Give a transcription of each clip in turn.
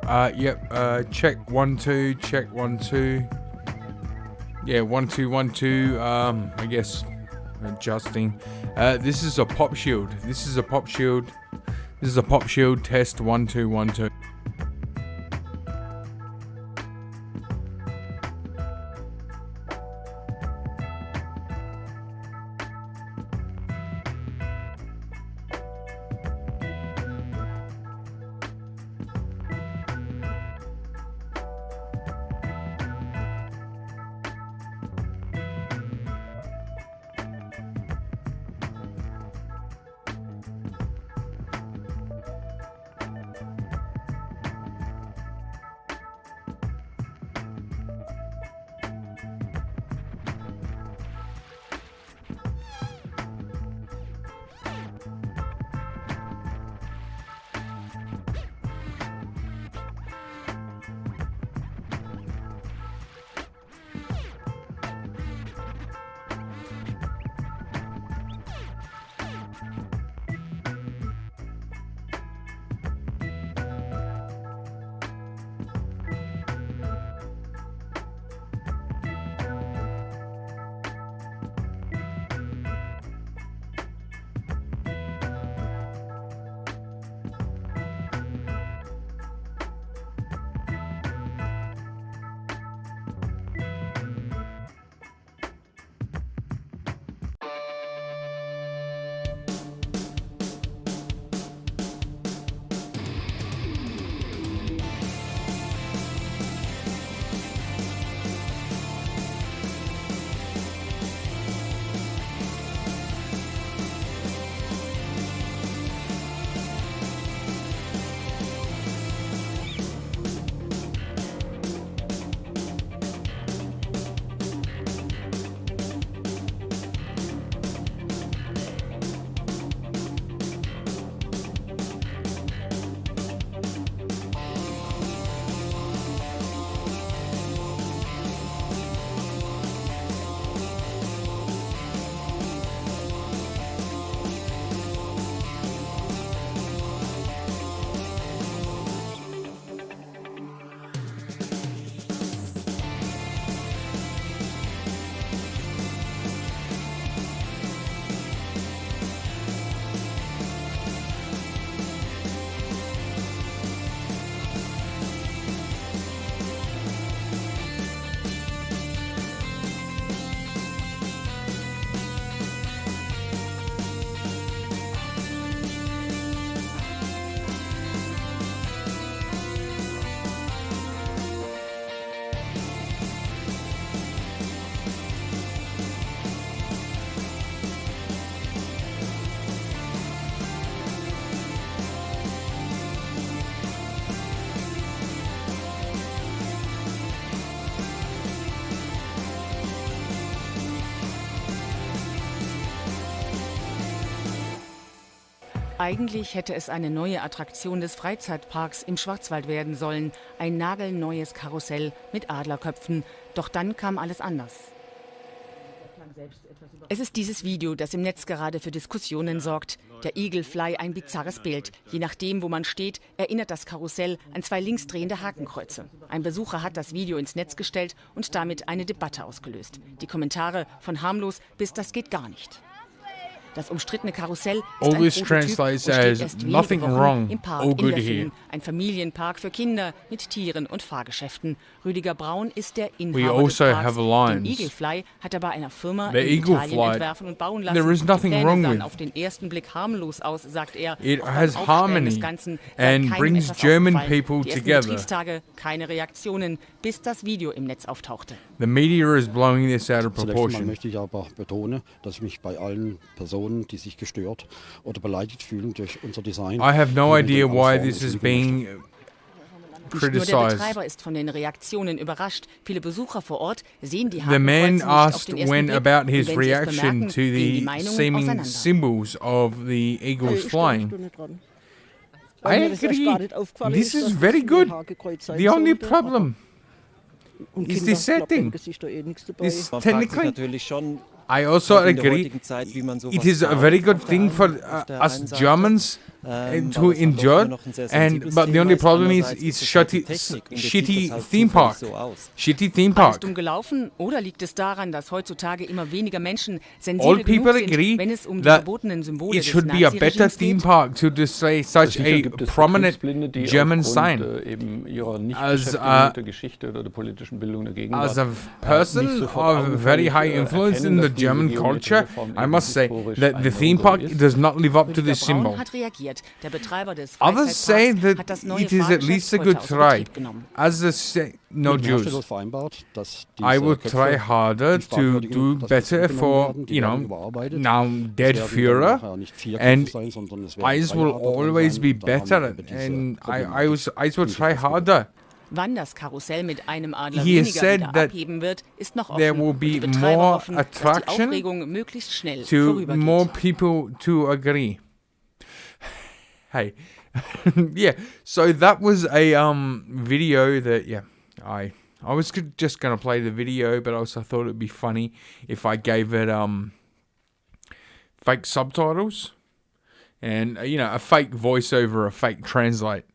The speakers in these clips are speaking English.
Yep. Check 1 2. Check 1 2. Yeah, 1 2 1 2. I guess adjusting. This is a pop shield. This is a pop shield. This is a pop shield test. 1 2 1 2. Eigentlich hätte es eine neue Attraktion des Freizeitparks im Schwarzwald werden sollen. Ein nagelneues Karussell mit Adlerköpfen. Doch dann kam alles anders. Es ist dieses Video, das im Netz gerade für Diskussionen sorgt. Der Eagle Fly, ein bizarres Bild. Je nachdem, wo man steht, erinnert das Karussell an zwei linksdrehende Hakenkreuze. Ein Besucher hat das Video ins Netz gestellt und damit eine Debatte ausgelöst. Die Kommentare von harmlos bis das geht gar nicht. Das umstrittene Karussell ist ein Prototyp und steht erst wenige Wochen im Park in Löffingen. Ein Familienpark für Kinder mit Tieren und Fahrgeschäften. Rüdiger Braun ist der Inhaber des Parks. Den Eagle Fly hat er bei einer Firma in Italien entwerfen und bauen lassen. Die Pläne sahen auf den ersten Blick harmlos aus, sagt er. It has harmony and brings German people together. Die ersten Betriebstage, keine Reaktionen, bis das Video im Netz auftauchte. The media is blowing this out of proportion. Zunächst einmal möchte ich aber betonen, dass ich mich bei allen Personen, die sich gestört oder beleidigt fühlen durch unser Design. I have no idea why this is being criticized. Nur der Betreiber ist von den Reaktionen überrascht. Viele Besucher vor Ort sehen die The man Hakenkreuze nicht auf asked den ersten when Blick. about his Und wenn sie es reaction bemerken, to gehen die the Meinungen seeming auseinander. symbols of the eagles flying. I agree. This is very good. The only problem is the setting. This technically, I also agree. It is a very good thing for us Germans to enjoy. But the only problem is shitty theme park. Shitty theme Alles park. dumm gelaufen oder liegt es daran, dass heutzutage immer weniger Menschen All sensibel people genug sind, agree wenn es um die that verbotenen Symbole it des should be a better Naziregimes theme geht? park to display such Sicher a gibt es prominent Betriebsblinde, die German aufgrund, sign. eben ihrer As Nichtbeschäftigung mit der Geschichte oder der politischen Bildung der Gegenwart As a nicht person sofort of very augenfällig, high influence erkennen, in the dass diese German geometrische culture, Form I eben must say historisch that ein the theme No-Go park ist. does not live up to Rüdiger this Braun symbol. hat reagiert. Der Betreiber des Others say Freizeitparks that hat das neue it is at least a Fahrgeschäft good heute außer try. Betrieb genommen. As a no Mit dem Hersteller Jews, vereinbart, dass I diese will Köpfe, try harder die to fragwürdigen, do dass die better zurückgenommen for, werden, die you werden know, überarbeitet. now Es dead werden dann Führer. nachher nicht 4 And Köpfe sein, sondern es werden eyes 3 will Adler drin always sein. be Dann haben wir better, über diese and Problematik I will nicht try das Problem. harder. Wann das Karussell mit einem Adler He weniger said wieder that abheben wird, ist noch offen. there will Und die be Betreiber more hoffen, dass die attraction Aufregung möglichst schnell to vorübergeht. more people to agree. Hey, yeah. So that was a video that I was just gonna play the video, but I also thought it'd be funny if I gave it fake subtitles and a fake voiceover, a fake translate.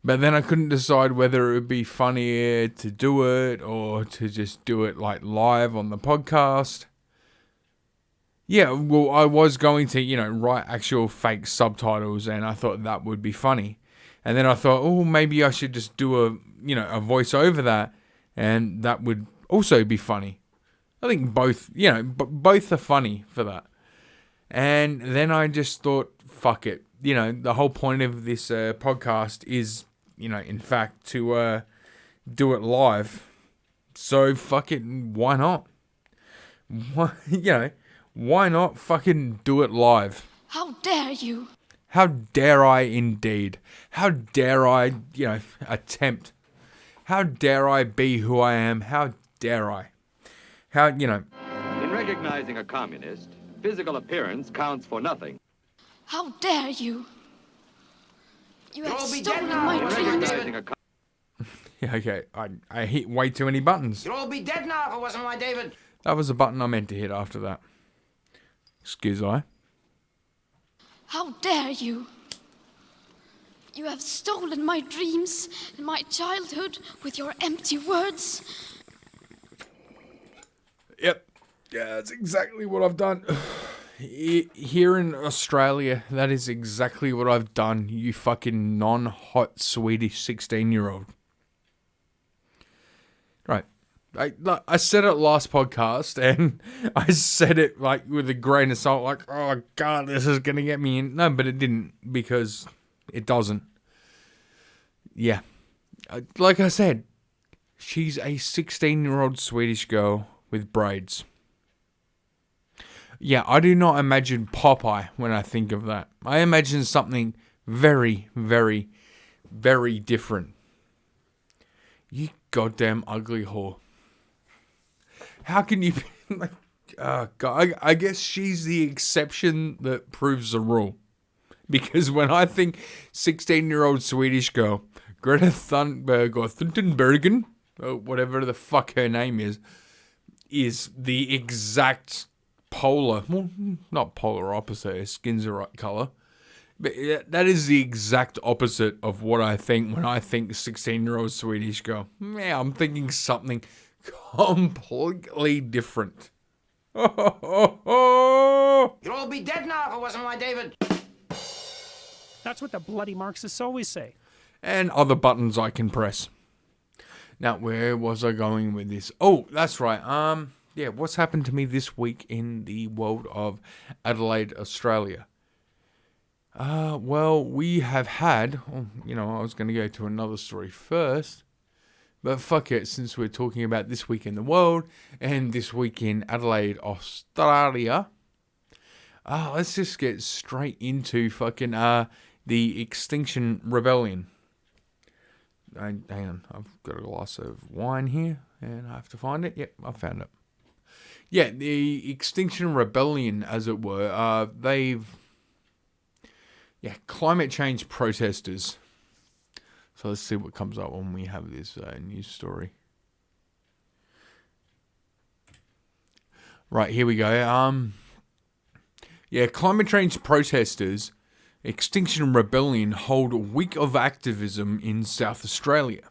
But then I couldn't decide whether it would be funnier to do it or to just do it like live on the podcast. Yeah, well, I was going to, write actual fake subtitles, and I thought that would be funny. And then I thought, oh, maybe I should just do a voice over that, and that would also be funny. I think both, both are funny for that. And then I just thought, fuck it. The whole point of this podcast is, in fact, to do it live. So fuck it, why not? Why not fucking do it live? How dare you? How dare I indeed? How dare I, attempt? How dare I be who I am? How dare I? In recognizing a communist, physical appearance counts for nothing. How dare you? You have You'll be stolen dead now. my You're dreams. Recognizing a Yeah, okay, I hit way too many buttons. You'll all be dead now if it wasn't my David. That was the button I meant to hit after that. Excuse I. How dare you? You have stolen my dreams and my childhood with your empty words. Yep. Yeah, that's exactly what I've done. Here in Australia, that is exactly what I've done, you fucking non-hot Swedish 16-year-old. Right. I said it last podcast, and I said it like with a grain of salt, like, oh god, this is gonna get me in. No, but it didn't, because it doesn't. Yeah. Like I said, she's a 16-year-old Swedish girl with braids. Yeah, I do not imagine Popeye when I think of that. I imagine something very, very, very different. You goddamn ugly whore. How can you be like, oh God, I guess she's the exception that proves the rule. Because when I think 16-year-old Swedish girl, Greta Thunberg or Thunbergen, or whatever the fuck her name is the exact polar, well, not polar opposite, her skin's the right colour. But that is the exact opposite of what I think when I think 16-year-old Swedish girl. Yeah, I'm thinking something completely different. You'll all be dead now if it wasn't my David. That's what the bloody Marxists always say. And other buttons I can press. Now, where was I going with this? Oh, that's right. Yeah, what's happened to me this week in the world of Adelaide, Australia? Well, we have had, I was going to go to another story first, but fuck it, since we're talking about this week in the world and this week in Adelaide, Australia, let's just get straight into fucking the Extinction Rebellion. Hang on, I've got a glass of wine here, and I have to find it. Yep, I found it. Yeah, the Extinction Rebellion, as it were, climate change protesters. So let's see what comes up when we have this news story. Right, here we go. Climate change protesters Extinction Rebellion hold a week of activism in South Australia.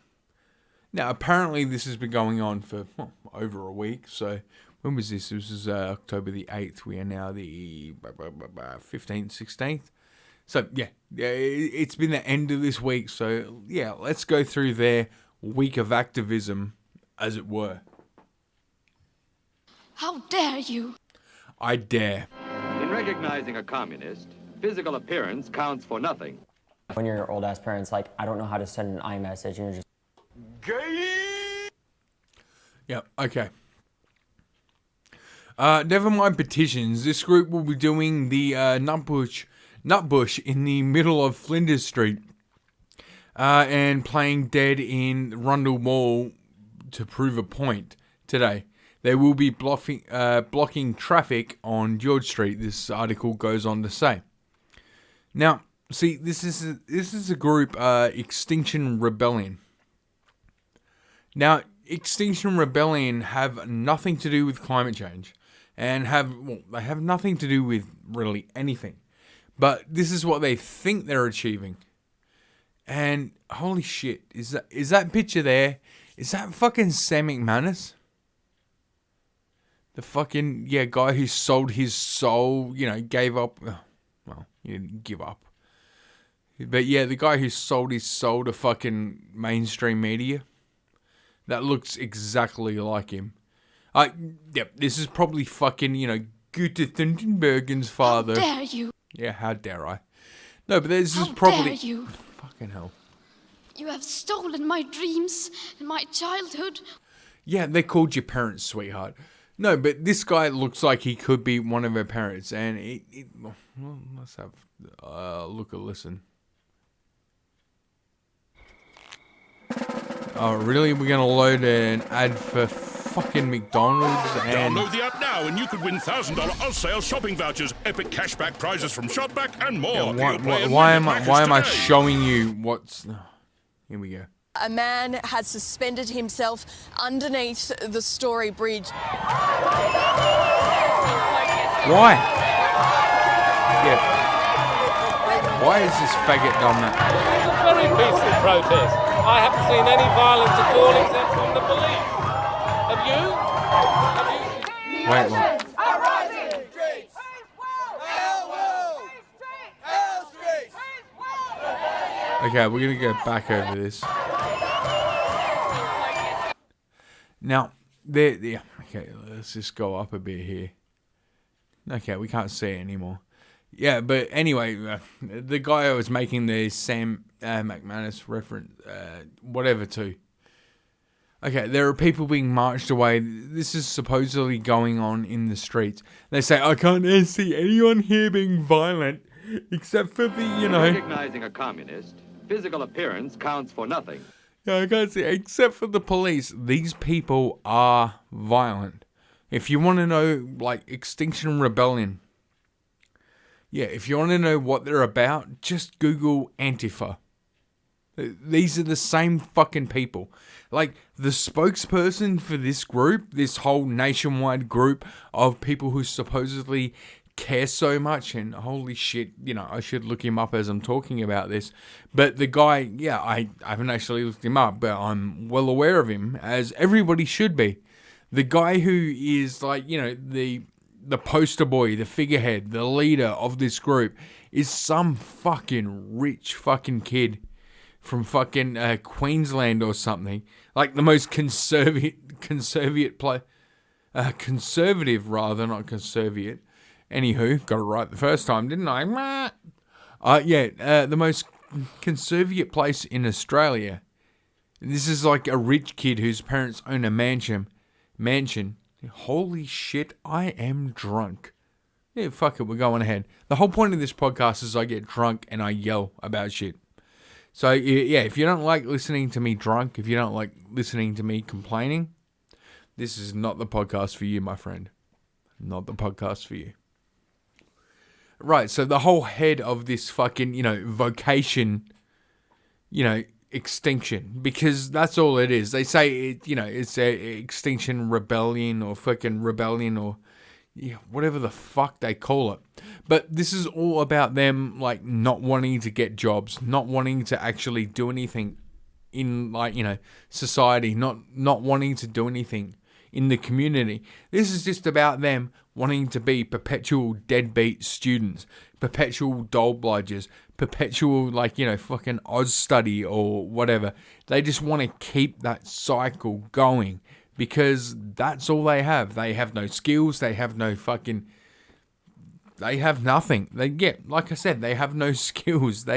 Now, apparently this has been going on for over a week. So, when was this? This was October the 8th. We are now the 15th, 16th. So, yeah, it's been the end of this week. So, yeah, let's go through their week of activism, as it were. How dare you? I dare. In recognizing a communist, physical appearance counts for nothing. When your old ass parents like, I don't know how to send an iMessage, and you're just Yep, okay. Never mind petitions. This group will be doing the Nutbush in the middle of Flinders Street and playing dead in Rundle Mall to prove a point today. They will be blocking traffic on George Street, this article goes on to say. Now, see, this is a group, Extinction Rebellion. Now, Extinction Rebellion have nothing to do with climate change, and they have nothing to do with really anything. But this is what they think they're achieving. And holy shit, is that picture there? Is that fucking Sam McManus? The fucking guy who sold his soul, gave up. Well, he didn't give up. But yeah, the guy who sold his soul to fucking mainstream media. That looks exactly like him. This is probably fucking, Greta Thunberg's father. How dare you? Yeah, how dare I? No, but this is How probably... dare you? Fucking hell. You have stolen my dreams and my childhood. Yeah, they called your parents, sweetheart. No, but this guy looks like he could be one of her parents, and well, let's have a look or listen. Oh, really? We're gonna load an ad for fucking McDonald's and... Download the app now and you could win $1,000 Oz sale shopping vouchers, epic cashback prizes from Shopback and more. Why am I showing you what's... Here we go. A man has suspended himself underneath the Story Bridge. Why? Yeah. Why has this faggot done that? It's a very peaceful protest. I haven't seen any violence at all except from the police. Have you? Wait. Okay, we're gonna go back over this. Now, okay, let's just go up a bit here. Okay, we can't see it anymore. Yeah, but anyway, the guy I was making the Sam McManus reference, whatever to. Okay, there are people being marched away. This is supposedly going on in the streets. They say, I can't see anyone here being violent, except for the, In recognizing a communist, physical appearance counts for nothing. Yeah, I can't see, except for the police. These people are violent. If you want to know, Extinction Rebellion. Yeah, if you want to know what they're about, just Google Antifa. These are the same fucking people. The spokesperson for this group, this whole nationwide group of people who supposedly care so much, and holy shit, I should look him up as I'm talking about this. But the guy, I haven't actually looked him up, but I'm well aware of him, as everybody should be. The guy who is the poster boy, the figurehead, the leader of this group is some fucking rich fucking kid from fucking Queensland or something. The most conservative rather, not conservative. Anywho, got it right the first time, didn't I? The most conservative place in Australia. This is like a rich kid whose parents own a mansion. Holy shit, I am drunk. Yeah, fuck it, we're going ahead. The whole point of this podcast is I get drunk and I yell about shit. So, yeah, if you don't like listening to me drunk, if you don't like listening to me complaining, this is not the podcast for you, my friend. Not the podcast for you. Right, so the whole head of this fucking, vocation, extinction, because that's all it is. They say, it's a Extinction Rebellion or fucking rebellion or, whatever the fuck they call it. But this is all about them, like, not wanting to get jobs, not wanting to actually do anything in, like, society, not wanting to do anything in the community. This is just about them wanting to be perpetual deadbeat students, perpetual dole bludgers, perpetual, like, fucking Oz study or whatever. They just want to keep that cycle going because that's all they have. They have no skills. They have no fucking... They have nothing. Like I said, they have no skills.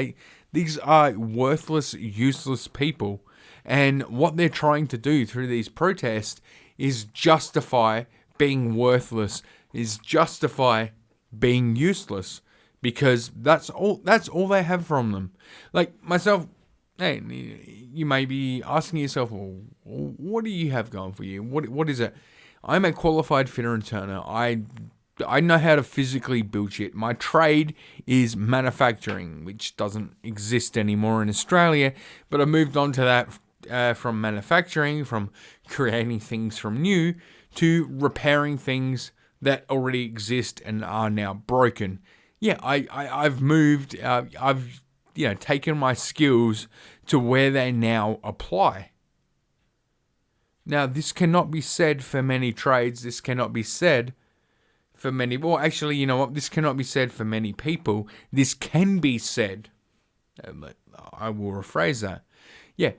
These are worthless, useless people. And what they're trying to do through these protests is justify being worthless, is justify being useless, because that's all they have from them. Like myself, hey, you may be asking yourself, well, what do you have going for you? What is it? I'm a qualified fitter and turner. I know how to physically build shit. My trade is manufacturing, which doesn't exist anymore in Australia, but I moved on to that from manufacturing, from creating things from new, to repairing things that already exist and are now broken. Yeah, I've moved, I've taken my skills to where they now apply. Now, this cannot be said for many trades. This cannot be said for many... Well, actually, you know what? This cannot be said for many people. This can be said... I will rephrase that. Yeah,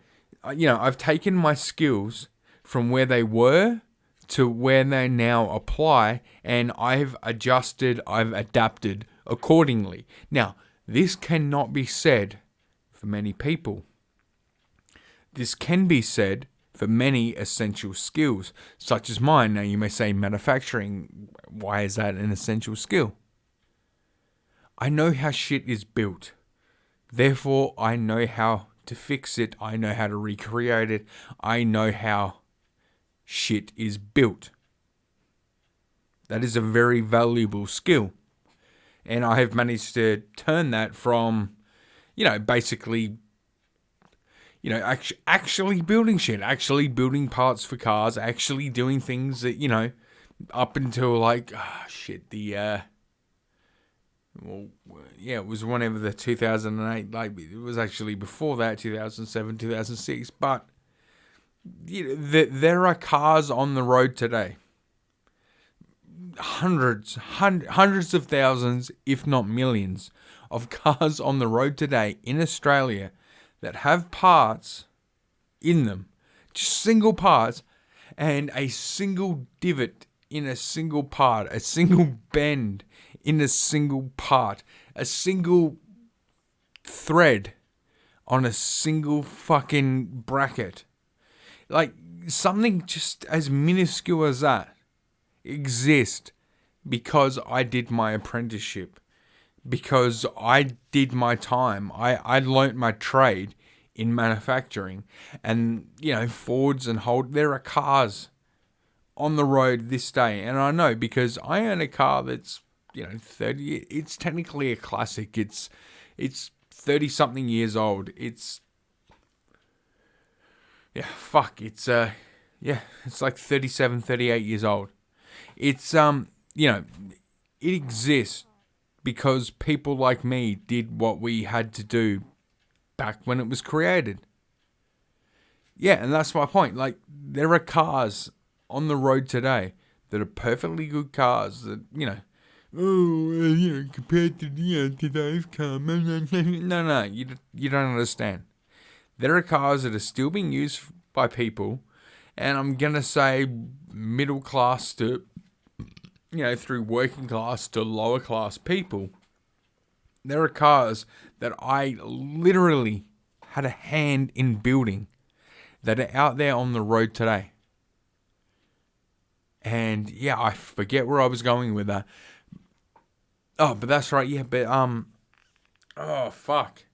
I've taken my skills from where they were to where they now apply, and I've adjusted, I've adapted accordingly. Now, this cannot be said for many people. This can be said for many essential skills, such as mine. Now, you may say manufacturing, why is that an essential skill? I know how shit is built. Therefore, I know how to fix it. I know how to recreate it. I know how shit is built. That is a very valuable skill. And I have managed to turn that from, basically, actually building shit, actually building parts for cars, actually doing things that, up until it was whenever the 2008, it was actually before that, 2007, 2006, but there are cars on the road today. Hundreds of thousands, if not millions, of cars on the road today in Australia that have parts in them, just single parts, and a single divot in a single part, a single bend in a single part, a single thread on a single fucking bracket. Like, something just as minuscule as that exist because I did my apprenticeship, because I did my time. I learnt my trade in manufacturing, and Fords and Holt, there are cars on the road this day, and I know because I own a car that's 30. It's technically a classic. It's 30 something years old. It's like 37, 38 years old. It's, it exists because people like me did what we had to do back when it was created. Yeah, and that's my point. Like, there are cars on the road today that are perfectly good cars that, compared to, today's car. No, you don't understand. There are cars that are still being used by people, and I'm going to say middle class to, through working class to lower class people. There are cars that I literally had a hand in building that are out there on the road today. And yeah, I forget where I was going with that. Oh, but that's right. Yeah, but oh fuck.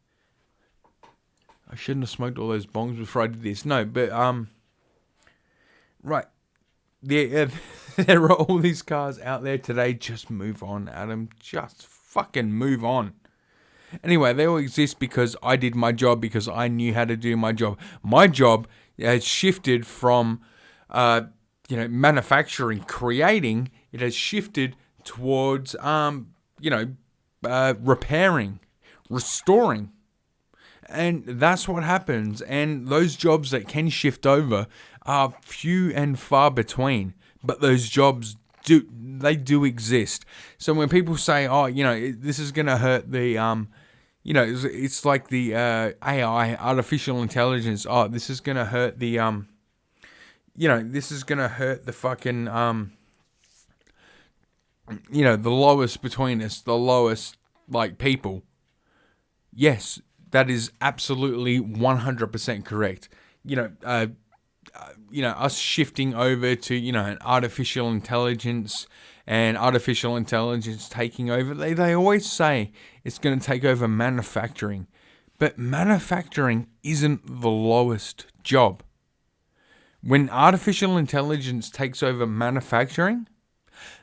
I shouldn't have smoked all those bongs before I did this. No, but right. There are all these cars out there today. Just move on, Adam. Just fucking move on. Anyway, they all exist because I did my job, because I knew how to do my job. My job has shifted from, manufacturing, creating. It has shifted towards, repairing, restoring. And that's what happens. And those jobs that can shift over are few and far between. But those jobs do exist. So when people say, oh, this is going to hurt the, it's like the AI, artificial intelligence. Oh, this is going to hurt the, this is going to hurt the fucking, the lowest between us, the lowest, people. Yes, that is absolutely 100% correct. Us shifting over to, an artificial intelligence and artificial intelligence taking over, they always say it's going to take over manufacturing. But manufacturing isn't the lowest job. When artificial intelligence takes over manufacturing,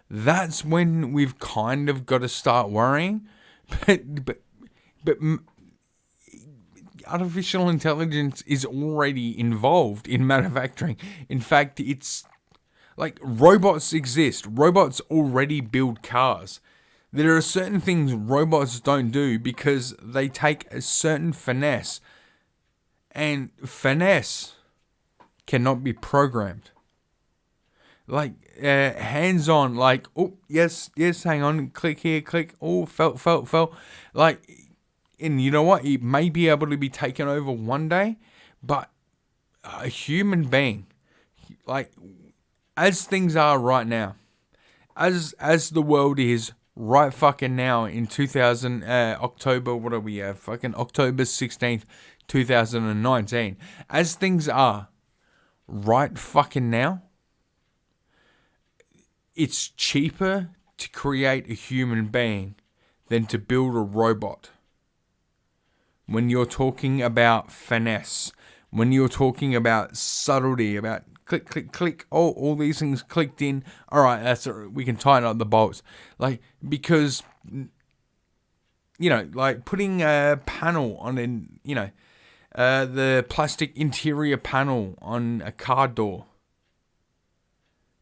that's when we've kind of got to start worrying. But artificial intelligence is already involved in manufacturing. In fact, it's like robots exist. Robots already build cars. There are certain things robots don't do because they take a certain finesse. And finesse cannot be programmed. Hands-on, oh, yes, hang on, click here, click, oh, felt. And you know what? It may be able to be taken over one day, but a human being, as things are right now, as the world is right fucking now in October, what do we have? Fucking October 16th, 2019. As things are right fucking now, it's cheaper to create a human being than to build a robot. When you're talking about finesse, when you're talking about subtlety, about click, oh, all these things clicked in, all right, we can tighten up the bolts. Because, putting a panel on the plastic interior panel on a car door.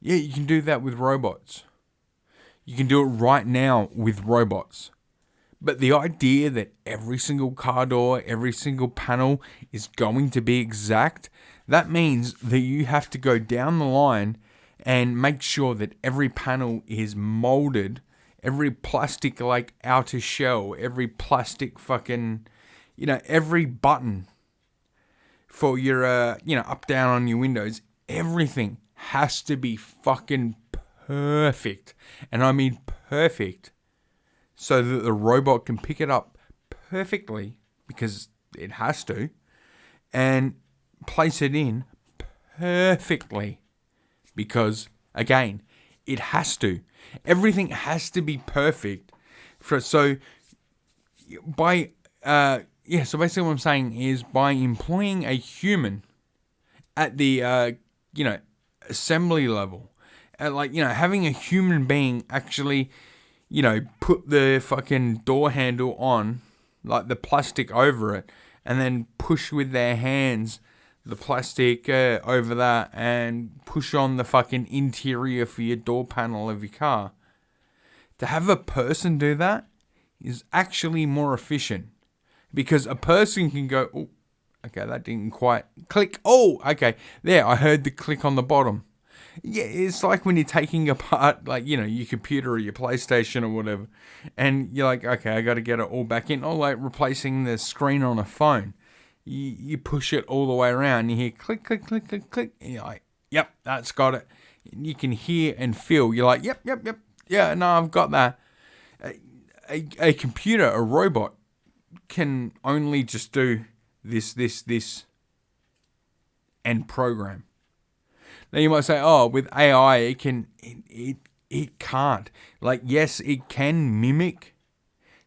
Yeah, you can do that with robots. You can do it right now with robots. But the idea that every single car door, every single panel is going to be exact, that means that you have to go down the line and make sure that every panel is molded, every plastic outer shell, every plastic fucking, every button for your, up down on your windows, everything has to be fucking perfect. And I mean perfect. So that the robot can pick it up perfectly, because it has to, and place it in perfectly, because, again, it has to. Everything has to be perfect. So basically what I'm saying is, by employing a human at the, assembly level, having a human being actually, put the fucking door handle on, the plastic over it, and then push with their hands the plastic over that, and push on the fucking interior for your door panel of your car. To have a person do that is actually more efficient, because a person can go, oh, okay, that didn't quite click. Oh, okay, there, I heard the click on the bottom. Yeah, it's like when you're taking apart, your computer or your PlayStation or whatever, and you're like, okay, I got to get it all back in. Or replacing the screen on a phone. You push it all the way around, you hear click, click, click, click, click, and you're like, yep, that's got it. And you can hear and feel. You're like, yep, yeah, no, I've got that. A computer, a robot, can only just do this, and program. Now you might say, oh, with AI, it can't. Yes, it can mimic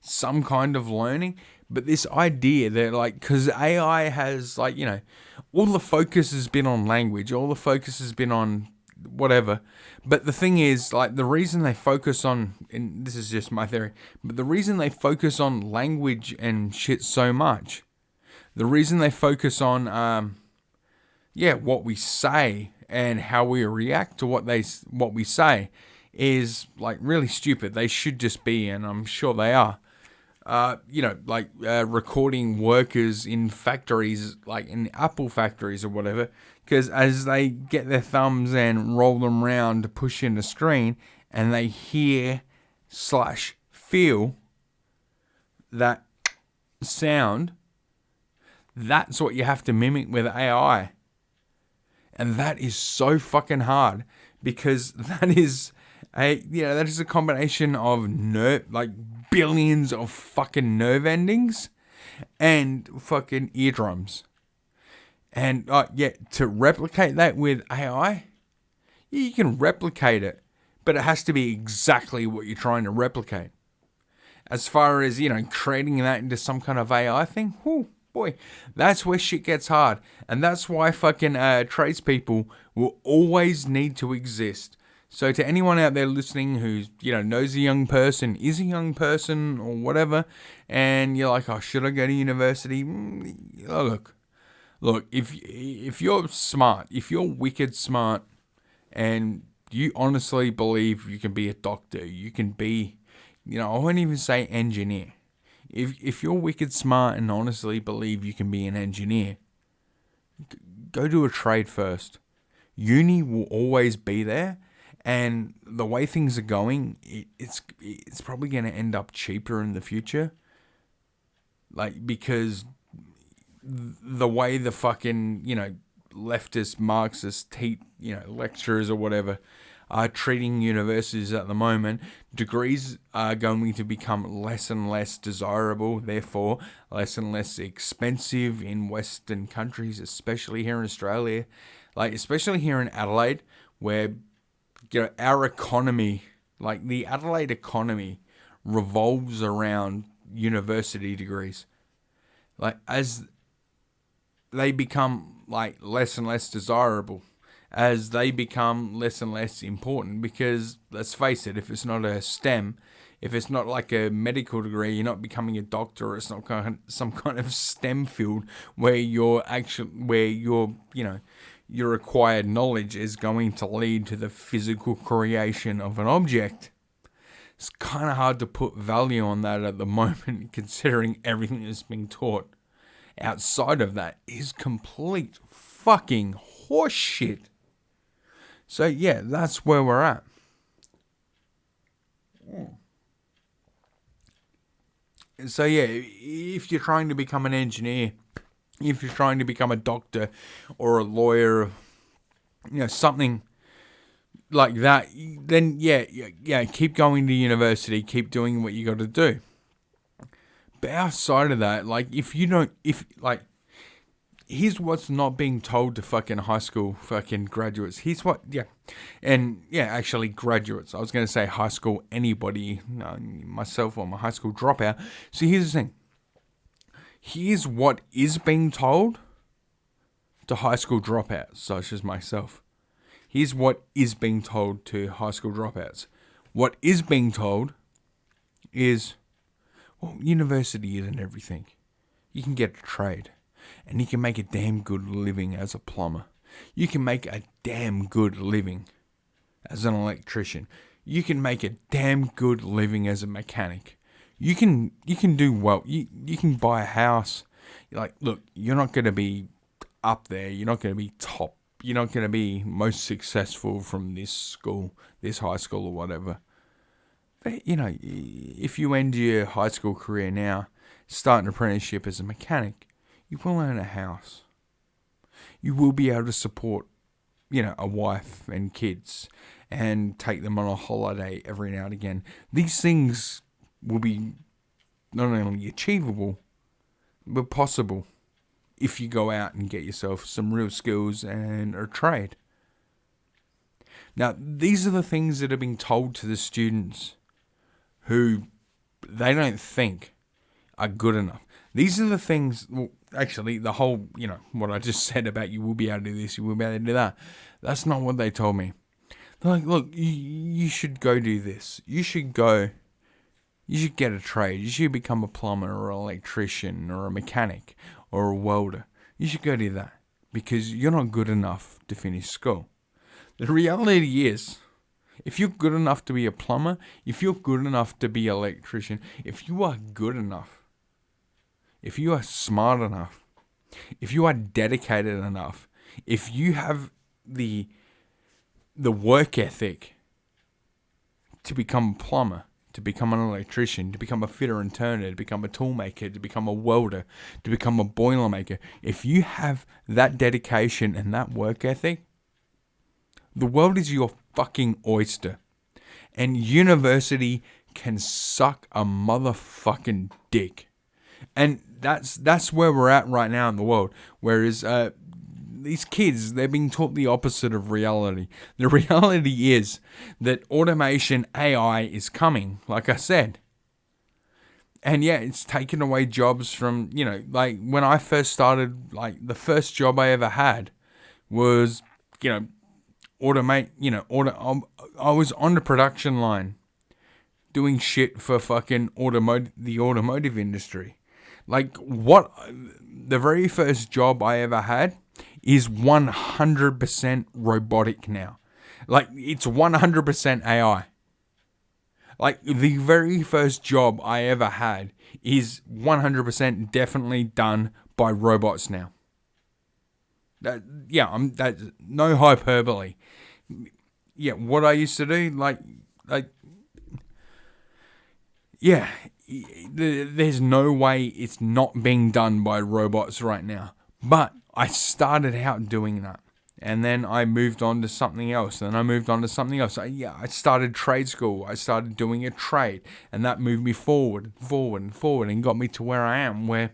some kind of learning, but this idea that, because AI has, all the focus has been on language, all the focus has been on whatever, but the thing is, the reason they focus on, and this is just my theory, but the reason they focus on language and shit so much, the reason they focus on, what we say, and how we react to what we say, is like really stupid. They should just be, and I'm sure they are, recording workers in factories, like in Apple factories or whatever, because as they get their thumbs and roll them around to push in the screen, and they hear / feel that sound, that's what you have to mimic with AI. And that is so fucking hard, because that is a combination of billions of fucking nerve endings and fucking eardrums. And to replicate that with AI, you can replicate it, but it has to be exactly what you're trying to replicate. As far as, creating that into some kind of AI thing, whoo, boy, that's where shit gets hard. And that's why fucking tradespeople will always need to exist. So to anyone out there listening who, knows a young person, is a young person or whatever, and you're like, oh, should I go to university? Look, if you're smart, if you're wicked smart, and you honestly believe you can be a doctor, you can be, I won't even say engineer. If you're wicked smart and honestly believe you can be an engineer, go do a trade first. Uni will always be there, and the way things are going, it's probably going to end up cheaper in the future. Because the way the fucking, leftist, Marxist, lecturers or whatever are treating universities at the moment, degrees are going to become less and less desirable, therefore less and less expensive in Western countries, especially here in Australia, especially here in Adelaide, where our economy, the Adelaide economy, revolves around university degrees. As they become less and less desirable, as they become less and less important, because let's face it, if it's not a STEM, if it's not like a medical degree, you're not becoming a doctor, or it's not some kind of STEM field where your acquired knowledge is going to lead to the physical creation of an object. It's kind of hard to put value on that at the moment, considering everything that's being taught outside of that is complete fucking horseshit. So yeah, that's where we're at. So yeah, if you're trying to become an engineer, if you're trying to become a doctor or a lawyer, something like that, then yeah, keep going to university, keep doing what you got to do. But outside of that, here's what's not being told to fucking high school fucking graduates. Actually graduates. I was going to say high school anybody, myself, I'm a high school dropout. So here's the thing. Here's what is being told to high school dropouts, such as myself. Here's what is being told to high school dropouts. What is being told is, well, university isn't everything. You can get a trade, and you can make a damn good living as a plumber. You can make a damn good living as an electrician. You can make a damn good living as a mechanic. You can do well. You can buy a house. Look, you're not going to be up there. You're not going to be top. You're not going to be most successful from this school, this high school or whatever. But, if you end your high school career now, start an apprenticeship as a mechanic, you will own a house. You will be able to support, a wife and kids and take them on a holiday every now and again. These things will be not only achievable, but possible if you go out and get yourself some real skills and a trade. Now, these are the things that are being told to the students who they don't think are good enough. These are the things, well, actually, the whole, what I just said about you will be able to do this, you will be able to do that. That's not what they told me. They're like, look, you should go do this. You should get a trade. You should become a plumber or an electrician or a mechanic or a welder. You should go do that because you're not good enough to finish school. The reality is, If you're good enough to be a plumber, if you're good enough to be an electrician, if you are good enough, if you are smart enough, if you are dedicated enough, if you have the work ethic to become a plumber, to become an electrician, to become a fitter and turner, to become a toolmaker, to become a welder, to become a boilermaker, if you have that dedication and that work ethic, the world is your fucking oyster. And university can suck a motherfucking dick. And that's where we're at right now in the world. Whereas these kids, they're being taught the opposite of reality. The reality is that automation, AI is coming, like I said. And yeah, it's taken away jobs from, like when I first started, like the first job I ever had was, automate, I was on the production line doing shit for fucking the automotive industry. Like the very first job I ever had is 100% robotic now. Like it's 100% AI. Like the very first job I ever had is 100% definitely done by robots now. That's no hyperbole. Yeah, what I used to do, there's no way it's not being done by robots right now. But I started out doing that. And then I moved on to something else. Then I moved on to something else. I started trade school. I started doing a trade. And that moved me forward, and got me to where I am, where,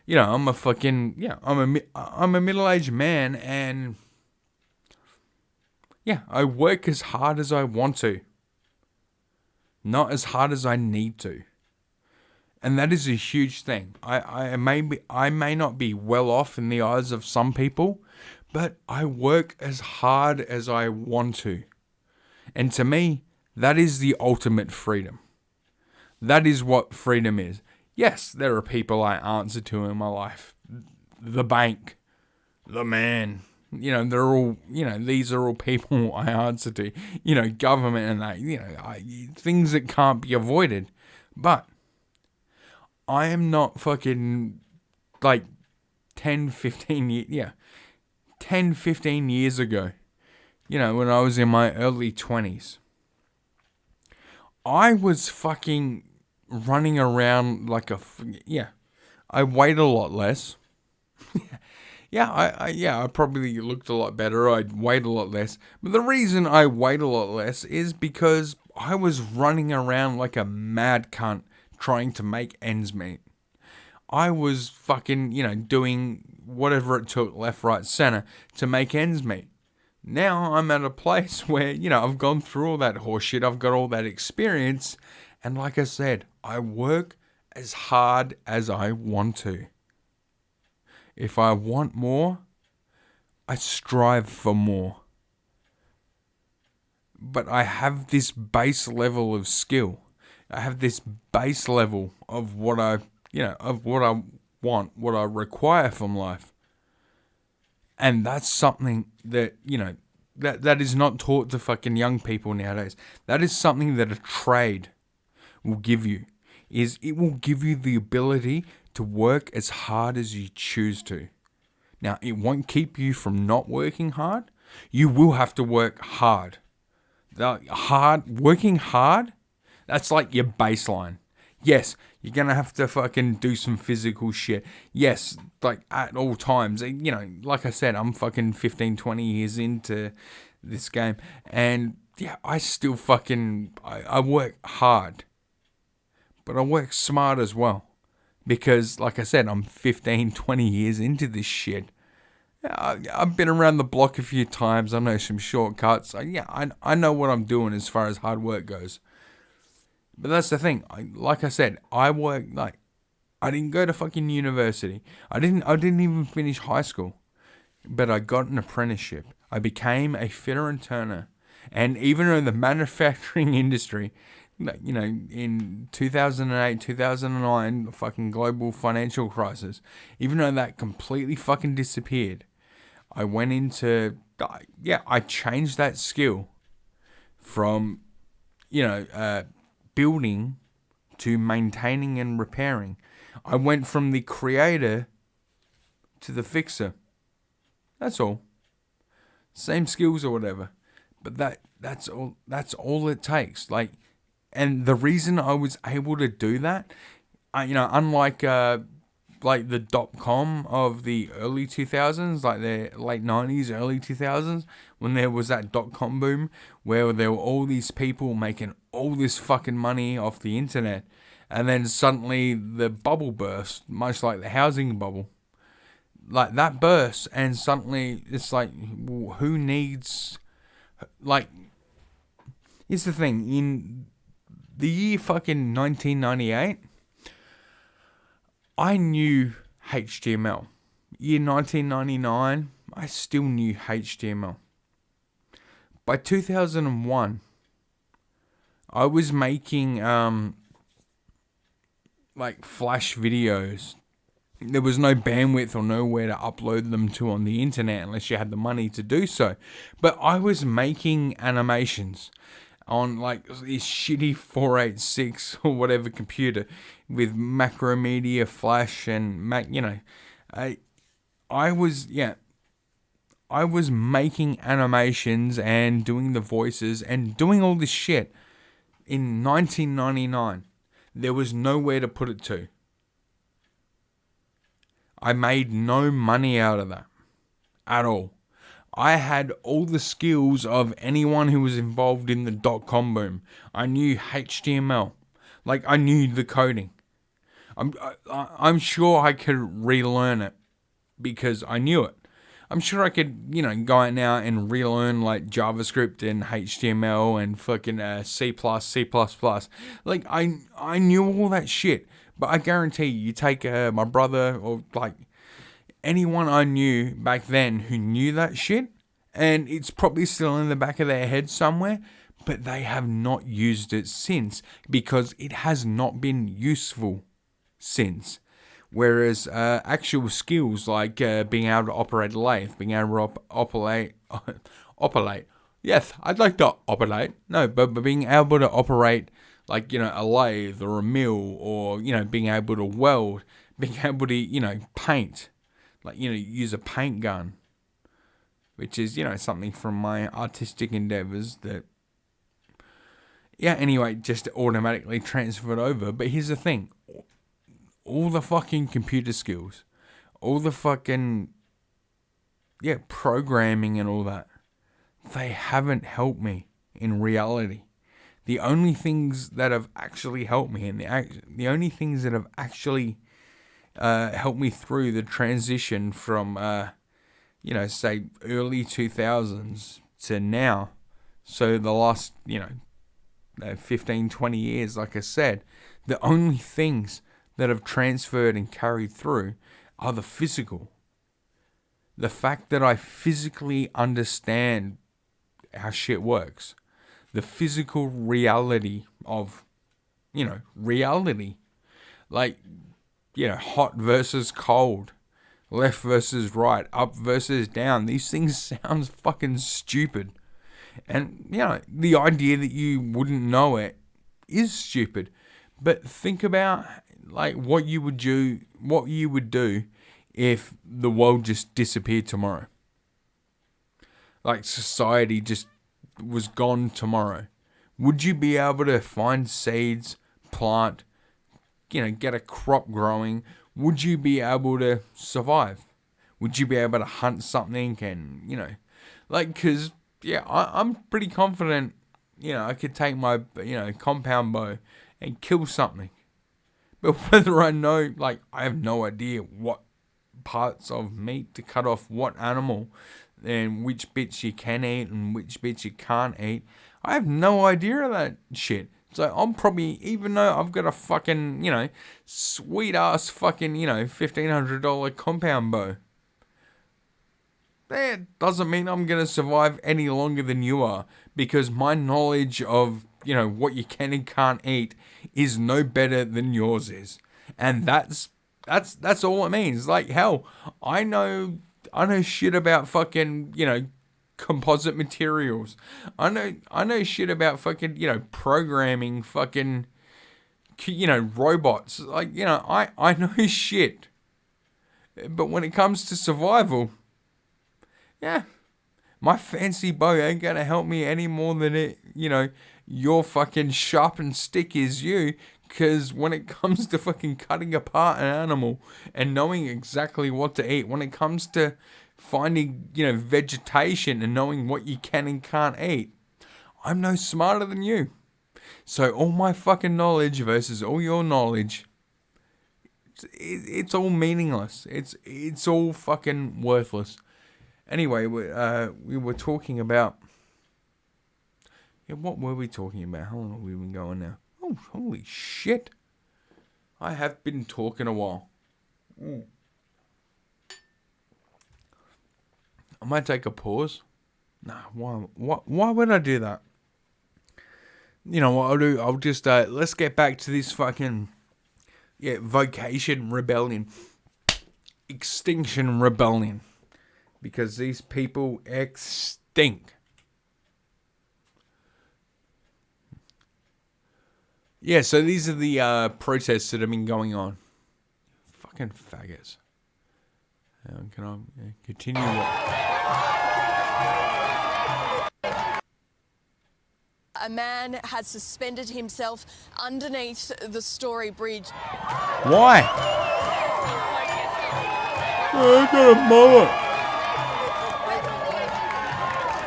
I'm a middle-aged man, and I work as hard as I want to. Not as hard as I need to. And that is a huge thing. I may not be well off in the eyes of some people, but I work as hard as I want to. And to me, that is the ultimate freedom. That is what freedom is. Yes, there are people I answer to in my life. The bank, the man, they're all, these are all people I answer to, government and that, things that can't be avoided. But I am not fucking like 10, 15 years ago, when I was in my early 20s. I was fucking running around like I weighed a lot less. I probably looked a lot better. I weighed a lot less. But the reason I weighed a lot less is because I was running around like a mad cunt trying to make ends meet. I was fucking, doing whatever it took, left, right, center, to make ends meet. Now I'm at a place where, I've gone through all that horseshit. I've got all that experience. And like I said, I work as hard as I want to. If I want more, I strive for more. But I have this base level of skill. I have this base level of what I want, what I require from life. And that's something that, that is not taught to fucking young people nowadays. That is something that a trade will give you. It will give you the ability to work as hard as you choose to. Now, it won't keep you from not working hard. You will have to work hard. Working hard, that's like your baseline. Yes, you're going to have to fucking do some physical shit. Yes, like at all times. Like I said, I'm fucking 15, 20 years into this game. And yeah, I still fucking, I work hard. But I work smart as well. Because, like I said, I'm 15, 20 years into this shit. I've been around the block a few times. I know some shortcuts. I know what I'm doing as far as hard work goes. But that's the thing. Like I said, I work I didn't go to fucking university. I didn't even finish high school. But I got an apprenticeship. I became a fitter and turner. And even in the manufacturing industry, in 2008, 2009, the fucking global financial crisis, even though that completely fucking disappeared, I went into, I changed that skill from, building to maintaining and repairing. I went from the creator to the fixer. That's all. Same skills or whatever. But that's all it takes. Like, and the reason I was able to do that, unlike like the .com of the early 2000s, like the late 90s, early 2000s, when there was that .com boom, where there were all these people making all this fucking money off the internet, and then suddenly the bubble burst, much like the housing bubble. Like, that burst, and suddenly it's like, who needs, like, here's the thing, in the year fucking 1998, I knew HTML. Year 1999, I still knew HTML. By 2001, I was making, like, Flash videos. There was no bandwidth or nowhere to upload them to on the internet unless you had the money to do so. But I was making animations on like this shitty 486 or whatever computer with Macromedia, Flash, and I was making animations and doing the voices and doing all this shit in 1999. There was nowhere to put it to. I made no money out of that at all. I had all the skills of anyone who was involved in the .com boom. I knew HTML. Like, I knew the coding. I'm sure I could relearn it because I knew it. I'm sure I could, go out now and relearn like JavaScript and HTML and fucking C++. Like, I knew all that shit. But I guarantee you take my brother or like anyone I knew back then who knew that shit, and it's probably still in the back of their head somewhere, but they have not used it since because it has not been useful since. Whereas actual skills like being able to operate a lathe, being able to operate. Yes, I'd like to operate. No, but being able to operate like, a lathe or a mill or, being able to weld, being able to, paint, like, use a paint gun, which is, something from my artistic endeavors that, anyway, just automatically transferred over. But here's the thing, all the fucking computer skills, all the fucking, programming and all that, they haven't helped me in reality. The only things that have actually helped me, and the only things that have actually helped me through the transition from, say early 2000s to now, so the last, 15, 20 years, like I said, the only things that have transferred and carried through are the physical. The fact that I physically understand how shit works. The physical reality of, reality. Like, hot versus cold. Left versus right. Up versus down. These things sound fucking stupid. And, the idea that you wouldn't know it is stupid. But think about, like, what you would do if the world just disappeared tomorrow. Like, society just was gone tomorrow. Would you be able to find seeds, plant, get a crop growing? Would you be able to survive? Would you be able to hunt something and, because, I'm pretty confident, I could take my, compound bow and kill something. But whether I know, like, I have no idea what parts of meat to cut off what animal and which bits you can eat and which bits you can't eat. I have no idea of that shit. So I'm probably, even though I've got a fucking, sweet ass fucking, $1,500 compound bow, that doesn't mean I'm going to survive any longer than you are, because my knowledge of, what you can and can't eat is no better than yours is. And that's all it means. Like, hell, I know shit about fucking, composite materials. I know shit about fucking, programming fucking, robots. Like, I know shit. But when it comes to survival, yeah, my fancy bow ain't gonna help me any more than your fucking sharpened stick is you. Because when it comes to fucking cutting apart an animal and knowing exactly what to eat, when it comes to finding, vegetation and knowing what you can and can't eat, I'm no smarter than you. So all my fucking knowledge versus all your knowledge, it's all meaningless. It's all fucking worthless. Anyway, we were talking about... Yeah, what were we talking about? How long have we been going now? Oh, holy shit. I have been talking a while. I might take a pause. Nah, why would I do that? You know what I'll do? I'll just, let's get back to this fucking, Vocation Rebellion. Extinction Rebellion. Because these people stink. Yeah, so these are the protests that have been going on. Fucking faggots. Can I continue? A man has suspended himself underneath the Story Bridge. Why? I got a mullet.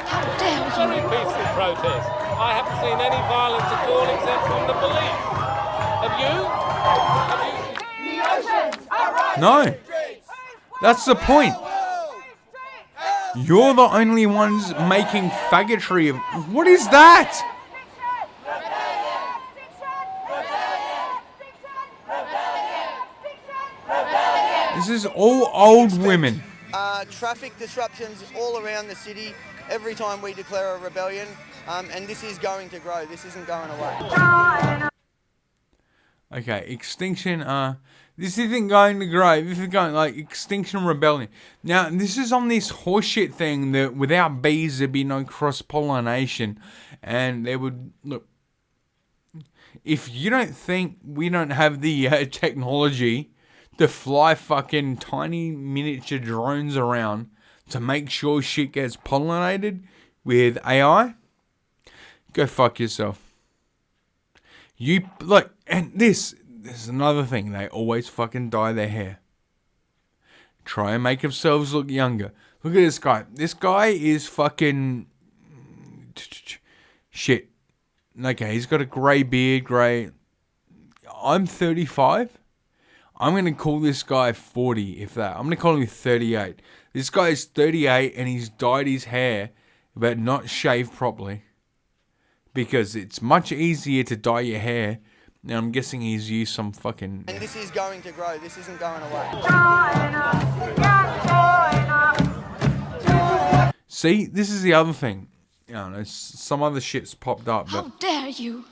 How dare Very you? peaceful protest. I haven't seen any violence at all except from the police. Have you? No. That's the point. You're the only ones making faggotry of... What is that? This is all old women. Traffic disruptions all around the city every time we declare a rebellion, and this is going to grow. This isn't going away. Okay, extinction, this isn't going to grow. This is going, Extinction Rebellion. Now, this is on this horseshit thing that without bees, there'd be no cross-pollination. And there would, look, if you don't think we don't have the technology to fly fucking tiny miniature drones around to make sure shit gets pollinated with AI, go fuck yourself. You, look, and this is another thing. They always fucking dye their hair. Try and make themselves look younger. Look at this guy. This guy is fucking... shit. Okay, he's got a grey beard, grey... I'm 35. I'm going to call this guy 40, if that. I'm going to call him 38. This guy is 38 and he's dyed his hair, but not shaved properly. Because it's much easier to dye your hair. Now, I'm guessing he's used some fucking... And this is going to grow. This isn't going away. See, this is the other thing. I don't know, some other shit's popped up. But... How dare you?